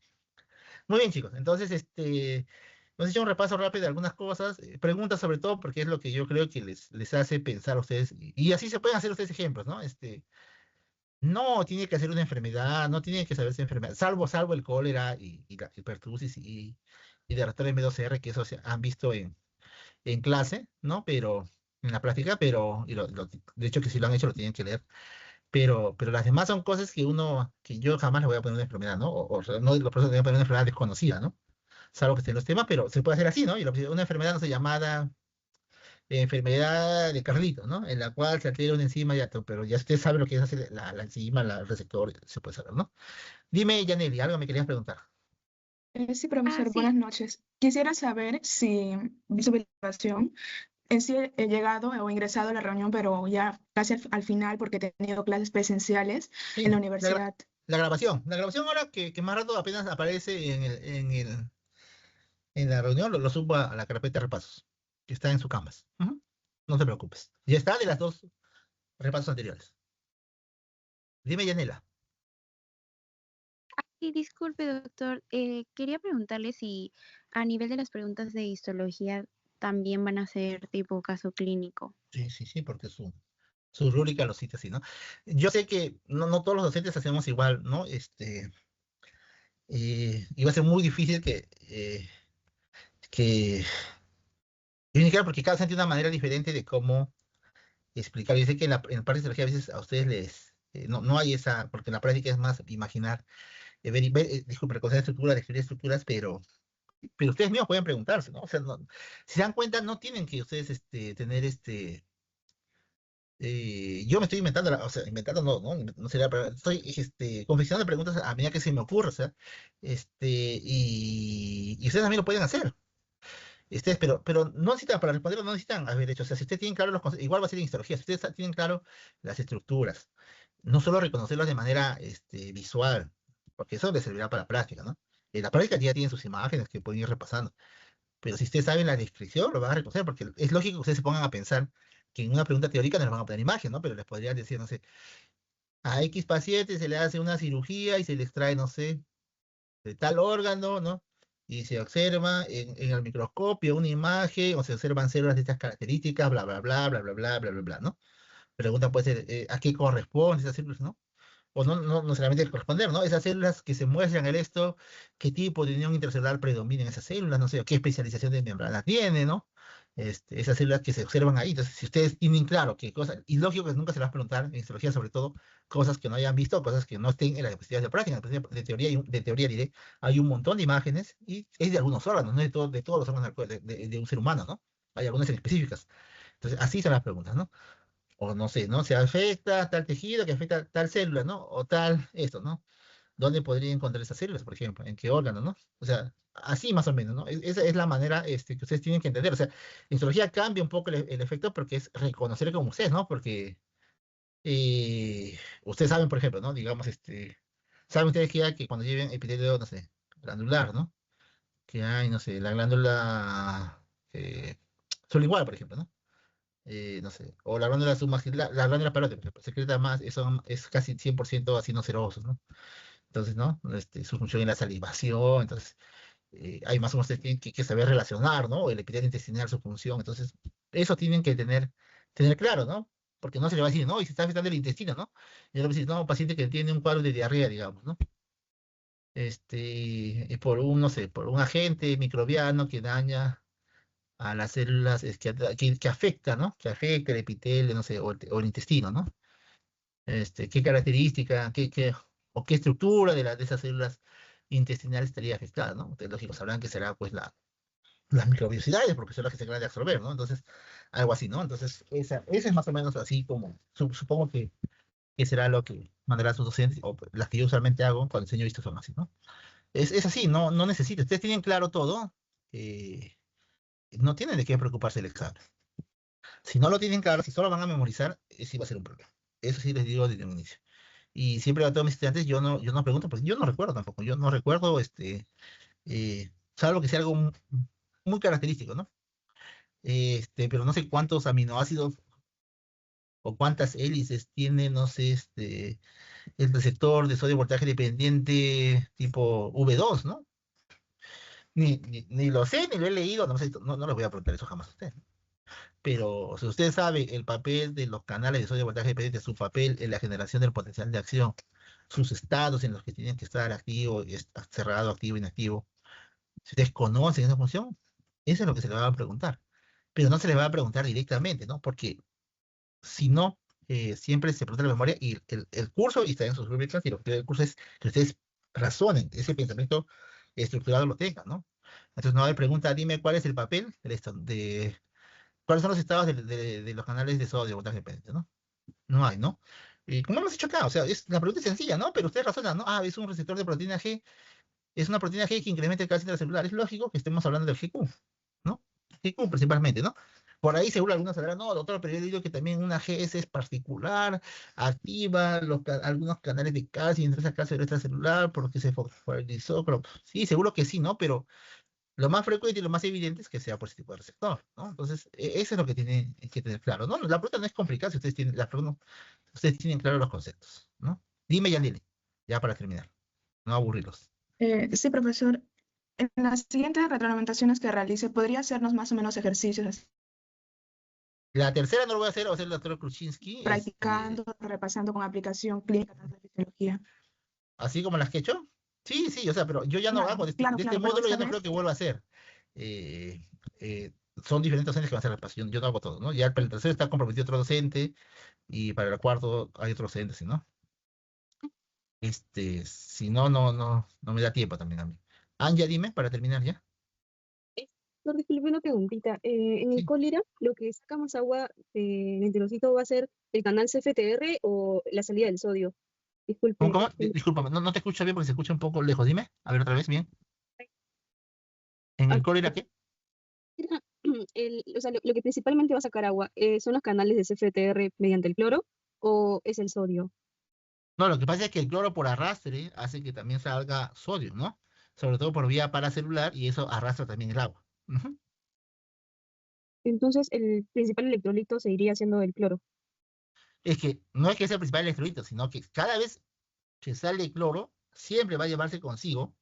S1: chicos. Entonces, hemos hecho un repaso rápido de algunas cosas, preguntas sobre todo, porque es lo que yo creo que les hace pensar a ustedes, y así se pueden hacer ustedes ejemplos, ¿no? No tiene que ser una enfermedad, no tiene que saberse enfermedad, salvo el cólera y la hipertusis y de reactor M2R, que eso se han visto en clase, ¿no? Pero en la práctica, de hecho que si lo han hecho lo tienen que leer. Pero las demás son cosas que yo jamás le voy a poner una enfermedad, ¿no? O no, los profesores le voy a poner una enfermedad desconocida, ¿no? Salvo que estén los temas, pero se puede hacer así, ¿no? Y una enfermedad no se llamada enfermedad de Carlito, ¿no? En la cual se altera una enzima, pero ya usted sabe lo que es hacer la enzima, el receptor, se puede saber, ¿no? Dime, Yaneli, algo me querías preguntar.
S9: Sí, profesor,
S6: sí.
S9: buenas noches. Quisiera saber si su habilitación en sí he llegado o ingresado a la reunión, pero ya casi al final porque he tenido clases presenciales
S1: Sí,
S9: en la universidad.
S1: La grabación ahora que más rato apenas aparece en la reunión, lo subo a la carpeta de repasos, que está en su Canvas. Ujú. No te preocupes. Ya está de las dos repasos anteriores. Dime, Yanela.
S6: Sí, disculpe, doctor. Quería preguntarle si a nivel de las preguntas de histología también van a ser tipo caso clínico.
S1: Sí, porque su rúbrica lo cita así, ¿no? Yo sé que no todos los docentes hacemos igual, ¿no? Iba a ser muy difícil que indicar, porque cada docente tiene una manera diferente de cómo explicar. Yo sé que en la parte de psicología a veces a ustedes no hay esa, porque en la práctica es más imaginar, disculpe, reconocer estructuras, describir estructuras, pero ustedes mismos pueden preguntarse, ¿no? O sea, si se dan cuenta, no tienen que ustedes tener yo me estoy inventando, o sea, inventando no sería, pero estoy confeccionando preguntas a medida que se me ocurre, o sea, y ustedes también lo pueden hacer. Pero no necesitan, para responderlo, no necesitan haber hecho, o sea, si ustedes tienen claro los conceptos, igual va a ser en histología, si ustedes tienen claro las estructuras, no solo reconocerlas de manera visual, porque eso les servirá para la práctica, ¿no? En la práctica ya tienen sus imágenes que pueden ir repasando. Pero si ustedes saben la descripción, lo van a reconocer, porque es lógico que ustedes se pongan a pensar que en una pregunta teórica no les van a poner imagen, ¿no? Pero les podrían decir, no sé, a X paciente se le hace una cirugía y se le extrae, no sé, de tal órgano, ¿no? Y se observa en el microscopio una imagen, o se observan células de estas características, bla, bla, bla, bla, bla, bla, bla, bla, bla, ¿no? Pregunta puede ser, ¿a qué corresponde esas células, no? O no necesariamente corresponder, ¿no? Esas células que se muestran en esto, qué tipo de unión intercelular predomina en esas células, no sé, qué especialización de membrana tiene, ¿no? Esas células que se observan ahí. Entonces, si ustedes tienen claro qué cosas, y lógico que nunca se les va a preguntar en histología, sobre todo, cosas que no hayan visto, cosas que no estén en las diapositivas de práctica. De teoría, de teoría diré, hay un montón de imágenes, y es de algunos órganos, no de todos los órganos de un ser humano, ¿no? Hay algunas en específicas. Entonces, así son las preguntas, ¿no? O no sé, ¿no? Se afecta tal tejido que afecta tal célula, ¿no? O tal esto, ¿no? ¿Dónde podría encontrar esas células, por ejemplo? ¿En qué órgano, no? O sea, así más o menos, ¿no? Esa es la manera que ustedes tienen que entender. O sea, en histología cambia un poco el efecto porque es reconocer como ustedes, ¿no? Porque ustedes saben, por ejemplo, ¿no? Digamos, saben ustedes que cuando lleven epitelio, no sé, glandular, ¿no? Que hay, no sé, la glándula sublingual, por ejemplo, ¿no? No sé, o la glándula submaxilar, la glándula parotea, por ejemplo, secreta más, eso es casi 100% acinocerosos, ¿no? Entonces, ¿no? Su función es la salivación, entonces, hay más o menos ustedes tienen que saber relacionar, ¿no? El epitelio intestinal, su función, entonces, eso tienen que tener claro, ¿no? Porque no se le va a decir, no, y se está afectando el intestino, ¿no? Y le va a decir, no, un paciente que tiene un cuadro de diarrea, digamos, ¿no? Por no sé, por un agente microbiano que daña a las células que afecta, ¿no? Que afecta el epitelio, no sé, o el intestino, ¿no? ¿Qué característica, o qué estructura de esas células intestinales estaría afectada, ¿no? Ustedes, lógico, sabrán que será, pues, las microbiosidades, porque son las que se encargan de absorber, ¿no? Entonces, algo así, ¿no? Entonces, esa es más o menos así como, supongo que será lo que mandarán sus docentes, o las que yo usualmente hago cuando enseño histofarmacia, ¿no? Es así, no necesita. Ustedes tienen claro todo, no tienen de qué preocuparse el examen. Si no lo tienen claro, si solo van a memorizar, sí va a ser un problema. Eso sí les digo desde un inicio. Y siempre a todos mis estudiantes, yo no pregunto, porque yo no recuerdo tampoco. Yo no recuerdo, salvo que sea algo muy característico, ¿no? Pero no sé cuántos aminoácidos o cuántas hélices tiene, no sé, el receptor de sodio voltaje dependiente tipo V2, ¿no? Ni lo sé, ni lo he leído, no sé, no les voy a preguntar eso jamás a ustedes. Pero si usted sabe el papel de los canales de sodio voltaje dependiente, su papel en la generación del potencial de acción, sus estados en los que tienen que estar activo, cerrado, activo, inactivo, si ustedes conocen esa función, eso es lo que se le va a preguntar. Pero no se le va a preguntar directamente, ¿no? Porque si no, siempre se pregunta la memoria y el curso, y está en sus rubricas, y lo que el curso es que ustedes razonen, ese pensamiento estructurado lo tengan, ¿no? Entonces no hay pregunta, dime cuál es el papel ¿cuáles son los estados de los canales de sodio voltaje dependiente, ¿no? No hay, ¿no? Y como hemos dicho acá, o sea, la pregunta es sencilla, ¿no? Pero ustedes razonan, ¿no? Ah, es un receptor de proteína G, es una proteína G que incrementa el calcio intracelular. Es lógico que estemos hablando del GQ, ¿no? GQ principalmente, ¿no? Por ahí seguro algunos sabrán, no, doctor, pero yo digo que también una GS es particular, activa algunos canales de calcio y ingresa calcio extracelular porque se fosforilizó. Sí, seguro que sí, ¿no? Pero lo más frecuente y lo más evidente es que sea por ese tipo de receptor, ¿no? Entonces, eso es lo que tienen que tener claro, ¿no? La pregunta no es complicada si ustedes tienen claro los conceptos, ¿no? Dime, Yandile, ya para terminar, no aburrirlos.
S9: Sí, profesor. En las siguientes retroalimentaciones que realice, ¿podría hacernos más o menos ejercicios así,
S1: La tercera no lo voy a hacer, va a ser el doctor Kruczynski,
S9: practicando, repasando con aplicación clínica, tanto de fisiología?
S1: así como las que he hecho? Sí, sí, o sea, pero yo ya no
S9: Claro,
S1: hago de
S9: claro,
S1: este
S9: pero
S1: módulo, ya
S9: esta
S1: no
S9: vez,
S1: creo que vuelva a hacer. Eh, Son diferentes docentes que van a hacer la pasión, yo no hago todo, ¿no? Ya para el tercero está comprometido otro docente, y para el cuarto hay otro docente, ¿sí, no? Si no, no me da tiempo también a mí. Anja, dime, para terminar ya.
S4: Doctor, disculpe una preguntita. En el
S1: Sí.
S4: cólera, lo que sacamos agua en el enterocito va a ser el canal CFTR o la salida del sodio. Disculpe.
S1: ¿Cómo? Discúlpame, no te escucho bien porque se escucha un poco lejos. Dime, a ver otra vez, bien. ¿En el cólera qué?
S4: O sea, lo que principalmente va a sacar agua, ¿son los canales de CFTR mediante el cloro o es el sodio?
S1: No, lo que pasa es que el cloro por arrastre hace que también salga sodio, ¿no? Sobre todo por vía paracelular, y eso arrastra también el agua. Ujú.
S4: Entonces, el principal electrolito seguiría siendo el cloro.
S1: Es que no es que sea el principal electrolito, sino que cada vez que sale cloro, siempre va a llevarse consigo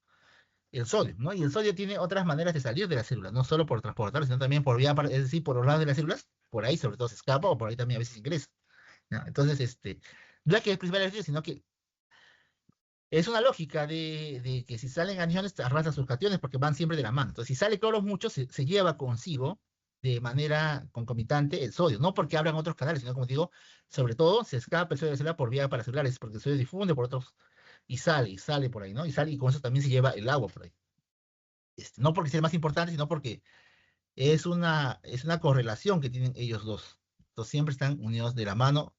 S1: el sodio, ¿no? Y el sodio tiene otras maneras de salir de la célula, no solo por transportar, sino también por vía, es decir, por los lados de las células, por ahí sobre todo se escapa o por ahí también a veces ingresa, ¿no? Entonces, no es que es principal efecto, sino que es una lógica de que si salen aniones arrastran sus cationes porque van siempre de la mano. Entonces, si sale cloro mucho, se lleva consigo de manera concomitante el sodio, no porque abran otros canales, sino como digo, sobre todo se escapa el sodio de la célula por vía paracelulares, porque el sodio difunde por otros y sale por ahí, ¿no? Y sale y con eso también se lleva el agua por ahí. No porque sea más importante, sino porque es una correlación que tienen ellos dos. Entonces siempre están unidos de la mano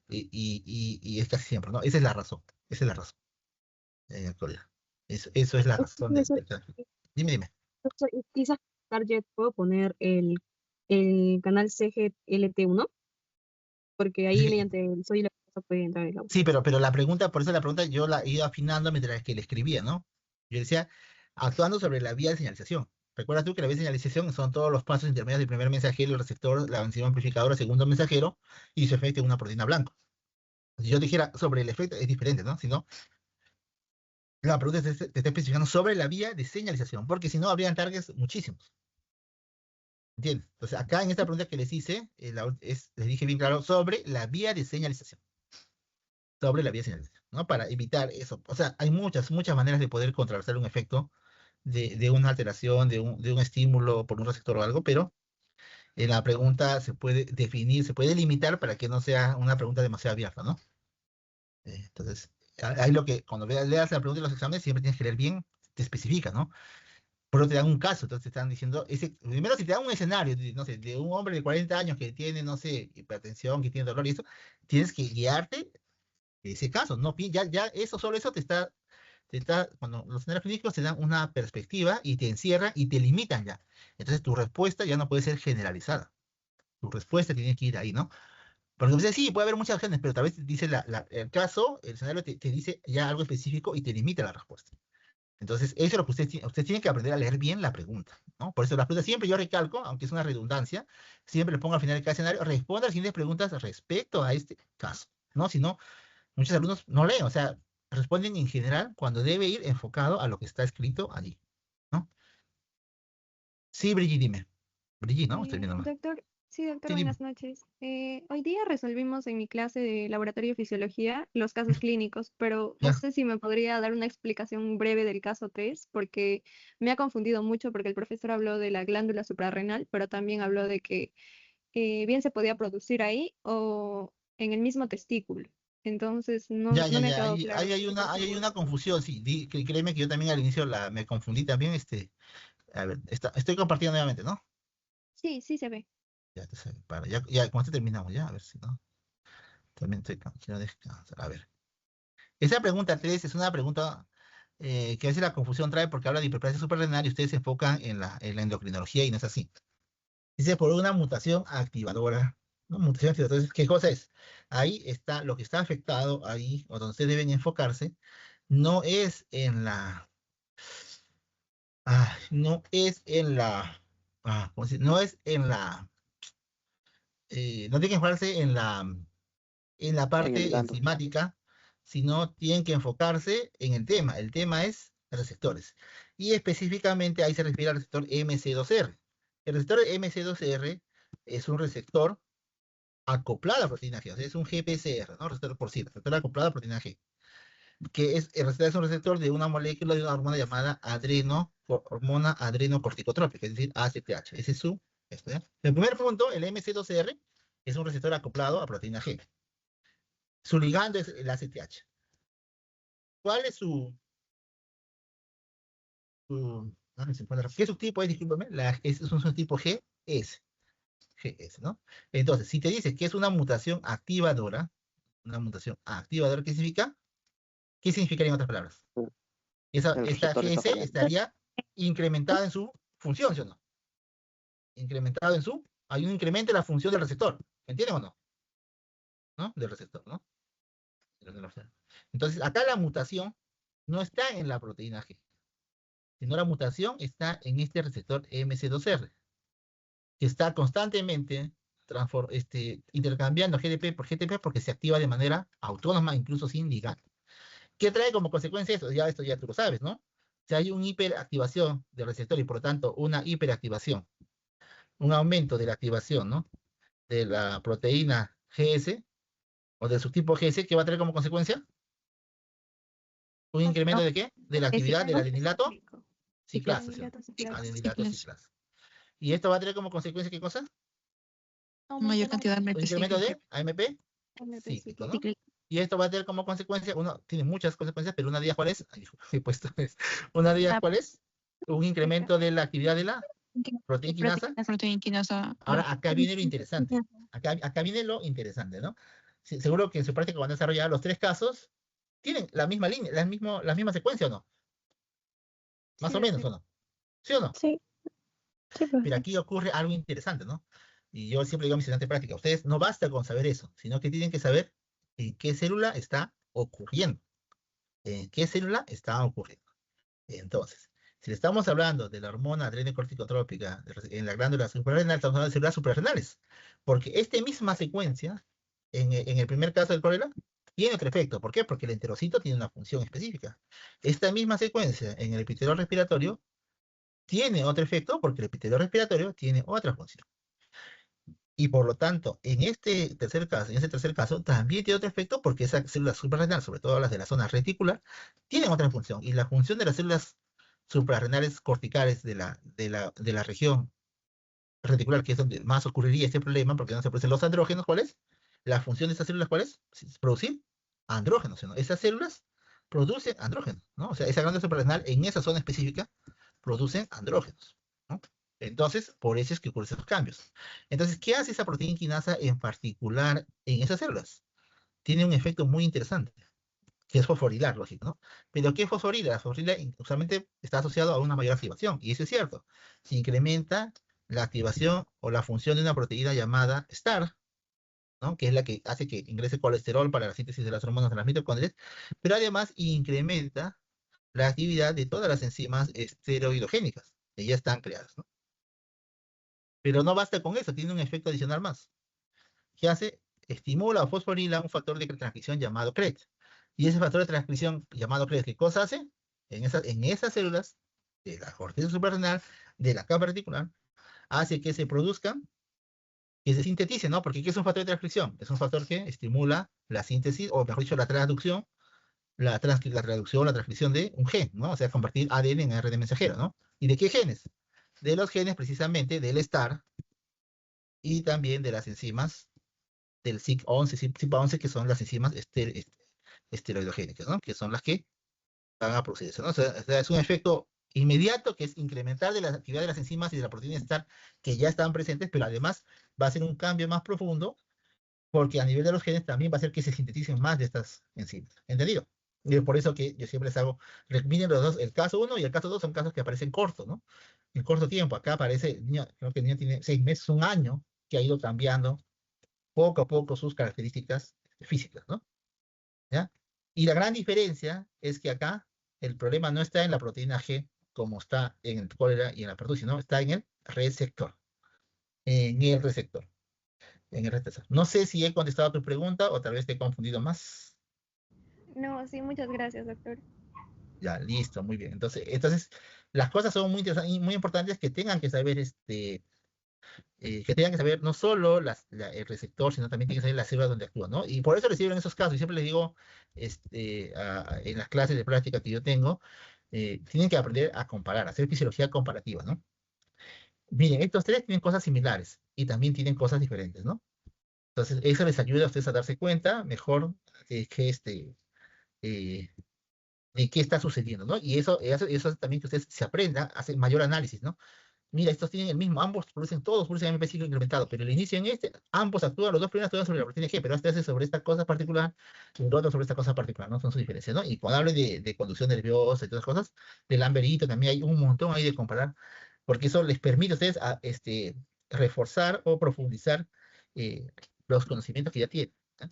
S1: y es casi siempre, ¿no? Esa es la razón. Esa es la razón. Corea. Eso es la razón Dime.
S4: Quizás target puedo poner el canal CGLT1, porque ahí
S1: Sí,
S4: mediante el sodio y la glucosa puede entrar el agua.
S1: sí, pero la pregunta, por eso la pregunta yo la he ido afinando mientras que le escribía, ¿no? Yo decía, actuando sobre la vía de señalización. Recuerda tú que la vía de señalización son todos los pasos intermedios del primer mensajero, el receptor, la enzima amplificadora, segundo mensajero, y su efecto en una proteína blanca. Si yo dijera sobre el efecto, es diferente, ¿no? Si no, la pregunta te está especificando sobre la vía de señalización, porque si no, habrían targets muchísimos. ¿Entiendes? Entonces, acá en esta pregunta que les hice, les dije bien claro, sobre la vía de señalización. Sobre la vía de señalización, ¿no? Para evitar eso. O sea, hay muchas maneras de poder contrarrestar un efecto de una alteración, de un estímulo por un receptor o algo, pero en la pregunta se puede definir, se puede limitar para que no sea una pregunta demasiado abierta, ¿no? Entonces, hay lo que, cuando leas la pregunta de los exámenes, siempre tienes que leer bien, te especifica, ¿no? Por eso te dan un caso, entonces te están diciendo, primero si te dan un escenario, no sé, de un hombre de 40 años que tiene, no sé, hipertensión, que tiene dolor y eso, tienes que guiarte de ese caso, ¿no? Ya eso, solo eso cuando los escenarios clínicos te dan una perspectiva y te encierran y te limitan ya. Entonces tu respuesta ya no puede ser generalizada. Tu respuesta tiene que ir ahí, ¿no? Porque dice, sí, puede haber muchas genes, pero tal vez dice el caso, el escenario te dice ya algo específico y te limita la respuesta. Entonces, eso es lo que usted tiene que aprender a leer bien la pregunta, ¿no? Por eso las preguntas siempre yo recalco, aunque es una redundancia, siempre le pongo al final de cada escenario, responda a las siguientes preguntas respecto a este caso, ¿no? Si no, muchos alumnos no leen, o sea, responden en general cuando debe ir enfocado a lo que está escrito allí, ¿no? Sí, Brigitte, dime. Brigitte, ¿no? Estoy viendo mal.
S10: Doctor,
S1: Sí, dime.
S10: buenas noches. Hoy día resolvimos en mi clase de laboratorio de fisiología los casos clínicos, pero no
S1: Ya.
S10: sé si me podría dar una explicación breve del caso 3, porque me ha confundido mucho porque el profesor habló de la glándula suprarrenal, pero también habló de que bien se podía producir ahí o en el mismo testículo. Entonces, no
S1: Ya,
S10: me ha quedado
S1: ahí
S10: claro.
S1: hay una confusión, sí, créeme que yo también al inicio me confundí también, a ver, estoy compartiendo nuevamente, ¿no?
S10: Sí, sí se ve.
S1: Ya, ya, con esto terminamos, ya, a ver si no. También quiero descansar. A ver. Esa pregunta 3 es una pregunta que a veces la confusión trae porque habla de hiperplasia suprarrenal y ustedes se enfocan en la endocrinología y no es así. Dice por una mutación activadora. ¿No? Mutación activadora. Entonces, ¿qué cosa es? Ahí está lo que está afectado, ahí, o donde ustedes deben enfocarse, no es en la. No es en la. ¿Cómo se dice? No es en la. No tiene que enfocarse en la parte enzimática, sino tienen que enfocarse en el tema. El tema es receptores. Y específicamente ahí se refiere al receptor MC2R. El receptor MC2R es un receptor acoplado a proteína G, o sea, es un GPCR, ¿no? Receptor por sí, receptor acoplado a proteína G. El receptor es un receptor de una molécula de una hormona llamada hormona adrenocorticotrópica, es decir, ACTH. Ese es esto, ¿ya? El primer punto, el MC2R, es un receptor acoplado a proteína G. Su ligando es el ACTH. ¿Cuál es ¿qué subtipo es? Discúlpame, es un subtipo GS, ¿no? Entonces, si te dice que es una mutación activadora, ¿qué significa? ¿Qué significaría en otras palabras? Esta GS estaría incrementada en su función, ¿sí o no? Hay un incremento en la función del receptor, ¿entienden o no? ¿No? Del receptor, ¿no? Entonces, acá la mutación no está en la proteína G, sino la mutación está en este receptor MC2R, que está constantemente intercambiando GDP por GTP porque se activa de manera autónoma, incluso sin ligando. ¿Qué trae como consecuencia eso? Ya esto ya tú lo sabes, ¿no? Si hay una hiperactivación del receptor y por lo tanto una hiperactivación, un aumento de la activación, ¿no?, de la proteína GS o del subtipo GS, ¿qué va a tener como consecuencia? ¿Un incremento de qué? De la actividad del adenilato ciclasa, ¿sí? Adenilato ciclasa. ¿Y esto va a tener como consecuencia qué cosa?
S11: Mayor cantidad de
S1: Un
S11: AMP
S1: incremento de
S11: cíclica.
S1: AMP cíclico, ¿no? Y esto va a tener como consecuencia, uno tiene muchas consecuencias, pero una de ellas, ¿cuál es? Ay, he puesto, una de ellas, ¿cuál es? Un incremento de la actividad de la proteína quinasa.
S11: La proteína quinasa.
S1: Ahora, acá viene lo interesante. Acá viene lo interesante, ¿no? Seguro que en su práctica cuando desarrollar los 3 casos, tienen la misma línea, la misma secuencia, ¿o no? Más o menos, ¿o no? ¿Sí o no?
S2: Sí.
S1: Pero aquí ocurre algo interesante, ¿no? Y yo siempre digo a mis estudiantes de práctica, ustedes no basta con saber eso, sino que tienen que saber en qué célula está ocurriendo. En qué célula está ocurriendo. Entonces, si le estamos hablando de la hormona adrenocorticotrópica en la glándula suprarrenal, estamos hablando de células suprarrenales. Porque esta misma secuencia, en el primer caso del cólera, tiene otro efecto. ¿Por qué? Porque el enterocito tiene una función específica. Esta misma secuencia en el epitelio respiratorio tiene otro efecto porque el epitelio respiratorio tiene otra función. Y por lo tanto, en este tercer caso, también tiene otro efecto porque esas células suprarrenales, sobre todo las de la zona reticular, tienen otra función. Y la función de las células suprarrenales corticales de la región reticular, que es donde más ocurriría este problema, porque no se producen los andrógenos, ¿cuál es? La función de estas células, ¿cuál es? Producir andrógenos, ¿no? Esas células producen andrógenos, ¿no? O sea, esa glándula suprarrenal en esa zona específica producen andrógenos, ¿no? Entonces, por eso es que ocurren esos cambios. Entonces, ¿qué hace esa proteína quinasa en particular en esas células? Tiene un efecto muy interesante, que es fosforilar, lógico, ¿no? Pero ¿qué es fosforilar? Fosforilar usualmente está asociado a una mayor activación, y eso es cierto. Se incrementa la activación o la función de una proteína llamada STAR, ¿no?, que es la que hace que ingrese colesterol para la síntesis de las hormonas de las mitocondrias, pero además incrementa la actividad de todas las enzimas esteroidogénicas, que ya están creadas, ¿no? Pero no basta con eso, tiene un efecto adicional más. ¿Qué hace? Estimula o fosforila un factor de transcripción llamado CRET. Y ese factor de transcripción llamado CRET, ¿qué cosa hace? En esas células de la corteza suprarrenal, de la capa reticular, hace que se produzcan, que se sinteticen, ¿no? Porque ¿qué es un factor de transcripción? Es un factor que estimula la síntesis, o mejor dicho, la traducción, la transcripción de un gen, ¿no? O sea, convertir ADN en ARN mensajero, ¿no? ¿Y de qué genes? De los genes precisamente del STAR y también de las enzimas del SIC11, CYP11, que son las enzimas esteroidogénicas, ¿no? Que son las que van a producir eso, ¿no? O sea, es un efecto inmediato que es incrementar de la actividad de las enzimas y de la proteína STAR que ya están presentes, pero además va a ser un cambio más profundo porque a nivel de los genes también va a hacer que se sinteticen más de estas enzimas. ¿Entendido? Y es por eso que yo siempre les hago, miren los dos, el caso 1 y el caso 2 son casos que aparecen cortos, ¿no? En corto tiempo. Acá aparece, creo que el niño tiene 6 meses, un año, que ha ido cambiando poco a poco sus características físicas, ¿no? ¿Ya? Y la gran diferencia es que acá el problema no está en la proteína G, como está en el cólera y en la pertussis, ¿no? Está en el receptor. En el receptor. En el receptor. No sé si he contestado a tu pregunta o tal vez te he confundido más.
S10: No, sí, muchas gracias, doctor.
S1: Ya, listo, muy bien. Entonces las cosas son muy interesantes y muy importantes que tengan que saber que tengan que saber no solo el receptor, sino también tienen que saber las células donde actúan, ¿no? Y por eso les digo en esos casos, y siempre les digo en las clases de práctica que yo tengo, tienen que aprender a comparar, a hacer fisiología comparativa, ¿no? Miren, estos 3 tienen cosas similares y también tienen cosas diferentes, ¿no? Entonces, eso les ayuda a ustedes a darse cuenta mejor de qué está sucediendo, ¿no? Y eso hace también que ustedes se aprendan a hacer mayor análisis, ¿no? Mira, estos tienen el mismo, todos producen AMP cíclico incrementado, pero el inicio en ambos actúan, los dos primeros actúan sobre la proteína G, pero este hace sobre esta cosa particular, y el otro sobre esta cosa particular, ¿no? Son sus diferencias, ¿no? Y cuando hablo de conducción nerviosa y todas las cosas, del Lamberito también hay un montón ahí de comparar, porque eso les permite a ustedes reforzar o profundizar los conocimientos que ya tienen, ¿no?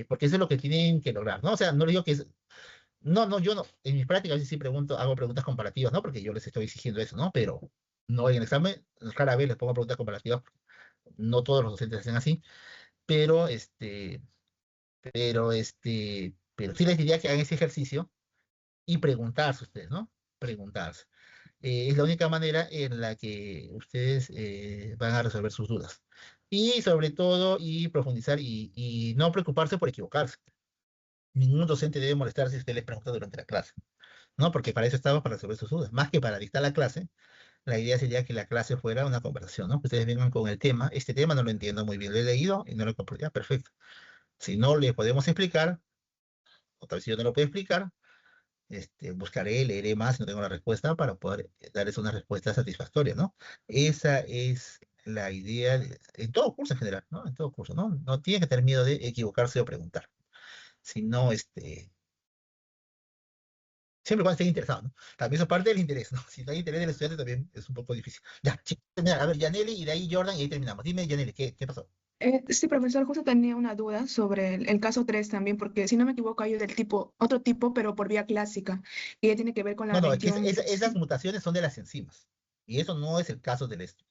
S1: Porque eso es lo que tienen que lograr, ¿no? O sea, no les digo que es... No, yo no, en mis prácticas a veces sí hago preguntas comparativas, ¿no? Porque yo les estoy exigiendo eso, ¿no? Pero no en el examen, rara vez les pongo preguntas comparativas, no todos los docentes hacen así, pero pero sí les diría que hagan ese ejercicio y preguntarse ustedes, ¿no? preguntarse. Es la única manera en la que ustedes van a resolver sus dudas. Y sobre todo, y profundizar y no preocuparse por equivocarse. Ningún docente debe molestarse si usted les pregunta durante la clase, ¿no? Porque para eso estamos, para resolver sus dudas. Más que para dictar la clase, la idea sería que la clase fuera una conversación, ¿no? Que ustedes vengan con el tema. Este tema no lo entiendo muy bien, lo he leído y no lo comprendo. Ya, perfecto. Si no le podemos explicar, otra vez si yo no lo puedo explicar, buscaré, leeré más si no tengo la respuesta para poder darles una respuesta satisfactoria, ¿no? Esa es la idea en todo curso en general, ¿no? En todo curso, ¿no? No tiene que tener miedo de equivocarse o preguntar, sino, siempre cuando estén interesados, ¿no? También eso es parte del interés, ¿no? Si no hay interés del estudiante también es un poco difícil. Ya, chicos, a ver, Yaneli y de ahí Jordan y ahí terminamos. Dime, Yaneli, ¿qué pasó?
S9: Sí, profesor, justo tenía una duda sobre el caso 3 también, porque si no me equivoco hay del tipo, otro tipo, pero por vía clásica, y ya tiene que ver con la
S1: No, es que
S9: 21.
S1: esas mutaciones son de las enzimas. Y eso no es el caso del esto.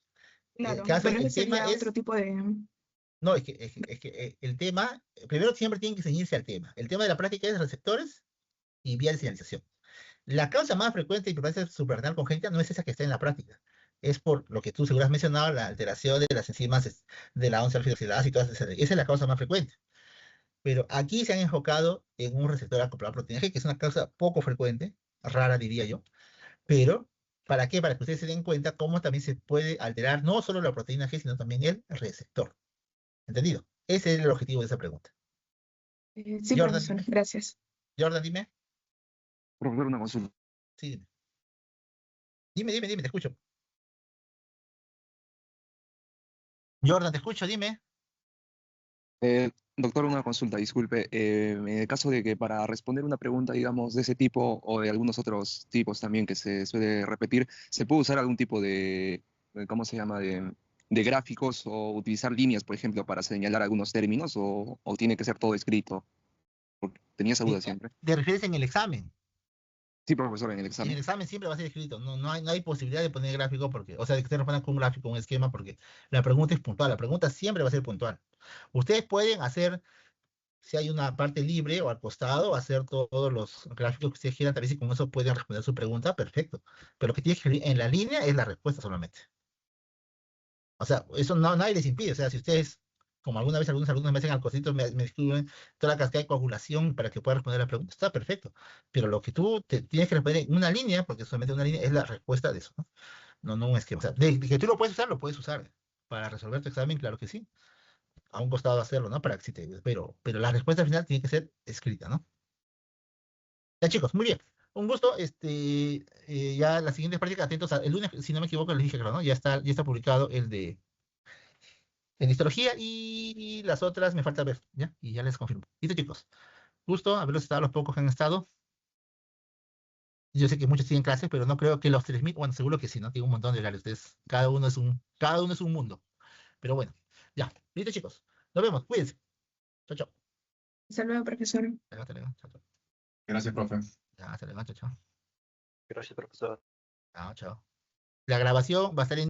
S9: Claro,
S1: El
S9: pero ese
S1: tema
S9: sería
S1: es,
S9: otro tipo de...
S1: no, el tema, primero siempre tienen que ceñirse al tema. El tema de la práctica es receptores y vía de señalización. La causa más frecuente de hiperplasia suprarrenal congénita no es esa que está en la práctica. Es por lo que tú seguro has mencionado, la alteración de las enzimas de la 11-alfa-hidroxilasa y todas esas. Esa es la causa más frecuente. Pero aquí se han enfocado en un receptor acoplado a proteína G, que es una causa poco frecuente, rara diría yo. Pero, ¿para qué? Para que ustedes se den cuenta cómo también se puede alterar no solo la proteína G, sino también el receptor. ¿Entendido? Ese es el objetivo de esa pregunta.
S9: sí,
S1: Jordan,
S9: profesor,
S1: dime.
S9: gracias.
S1: Jordan, dime.
S7: Profesor, una consulta.
S1: Sí, dime. Dime, te escucho. Jordan, te escucho, dime.
S7: Doctor, una consulta, disculpe. En el caso de que para responder una pregunta, digamos, de ese tipo o de algunos otros tipos también que se suele repetir, ¿se puede usar algún tipo ¿cómo se llama?, de gráficos o utilizar líneas, por ejemplo, para señalar algunos términos o tiene que ser todo escrito? Porque tenía esa duda siempre.
S1: ¿Te refieres en el examen?
S7: Sí, profesor, en el
S1: En el
S7: examen.
S1: examen siempre va a ser escrito, no hay posibilidad de poner gráfico porque, o sea, de que te respondan con un gráfico, un esquema, porque la pregunta es puntual, la pregunta siempre va a ser puntual. Ustedes pueden hacer, si hay una parte libre o al costado, hacer todos los gráficos que ustedes quieran, tal vez y con eso pueden responder su pregunta, perfecto. Pero lo que tiene que escribir en la línea es la respuesta solamente. O sea, eso nadie les impide, o sea, si ustedes, como alguna vez algunos alumnos me hacen al cosito, me escriben toda la cascada de coagulación para que pueda responder la pregunta, está perfecto. Pero lo que tú tienes que responder en una línea, porque solamente una línea es la respuesta de eso, ¿no? No un esquema. O sea, de que tú lo puedes usar para resolver tu examen, claro que sí. A un costado hacerlo, ¿no? Para que sí pero la respuesta final tiene que ser escrita, ¿no? Ya, chicos, muy bien. Un gusto, ya las siguientes prácticas, atentos el lunes, si no me equivoco, les dije, claro, ¿no? Ya está publicado el de histología y las otras me falta ver, ¿ya? Y ya les confirmo. Listo, chicos. Gusto haberlos estado los pocos que han estado. Yo sé que muchos tienen clases, pero no creo que los 3.000, bueno, seguro que sí, ¿no? Tiene un montón de horarios. Ustedes, cada uno es un mundo. Pero bueno, ya. Listo, chicos. Nos vemos. Cuídense. Chao, chao.
S9: Hasta luego, profesor.
S1: Hasta luego. Chao, chao.
S12: Gracias, profe.
S1: Ya, hasta luego. Chao, chao.
S13: Gracias, profesor.
S1: Chao, chao. La grabación va a estar en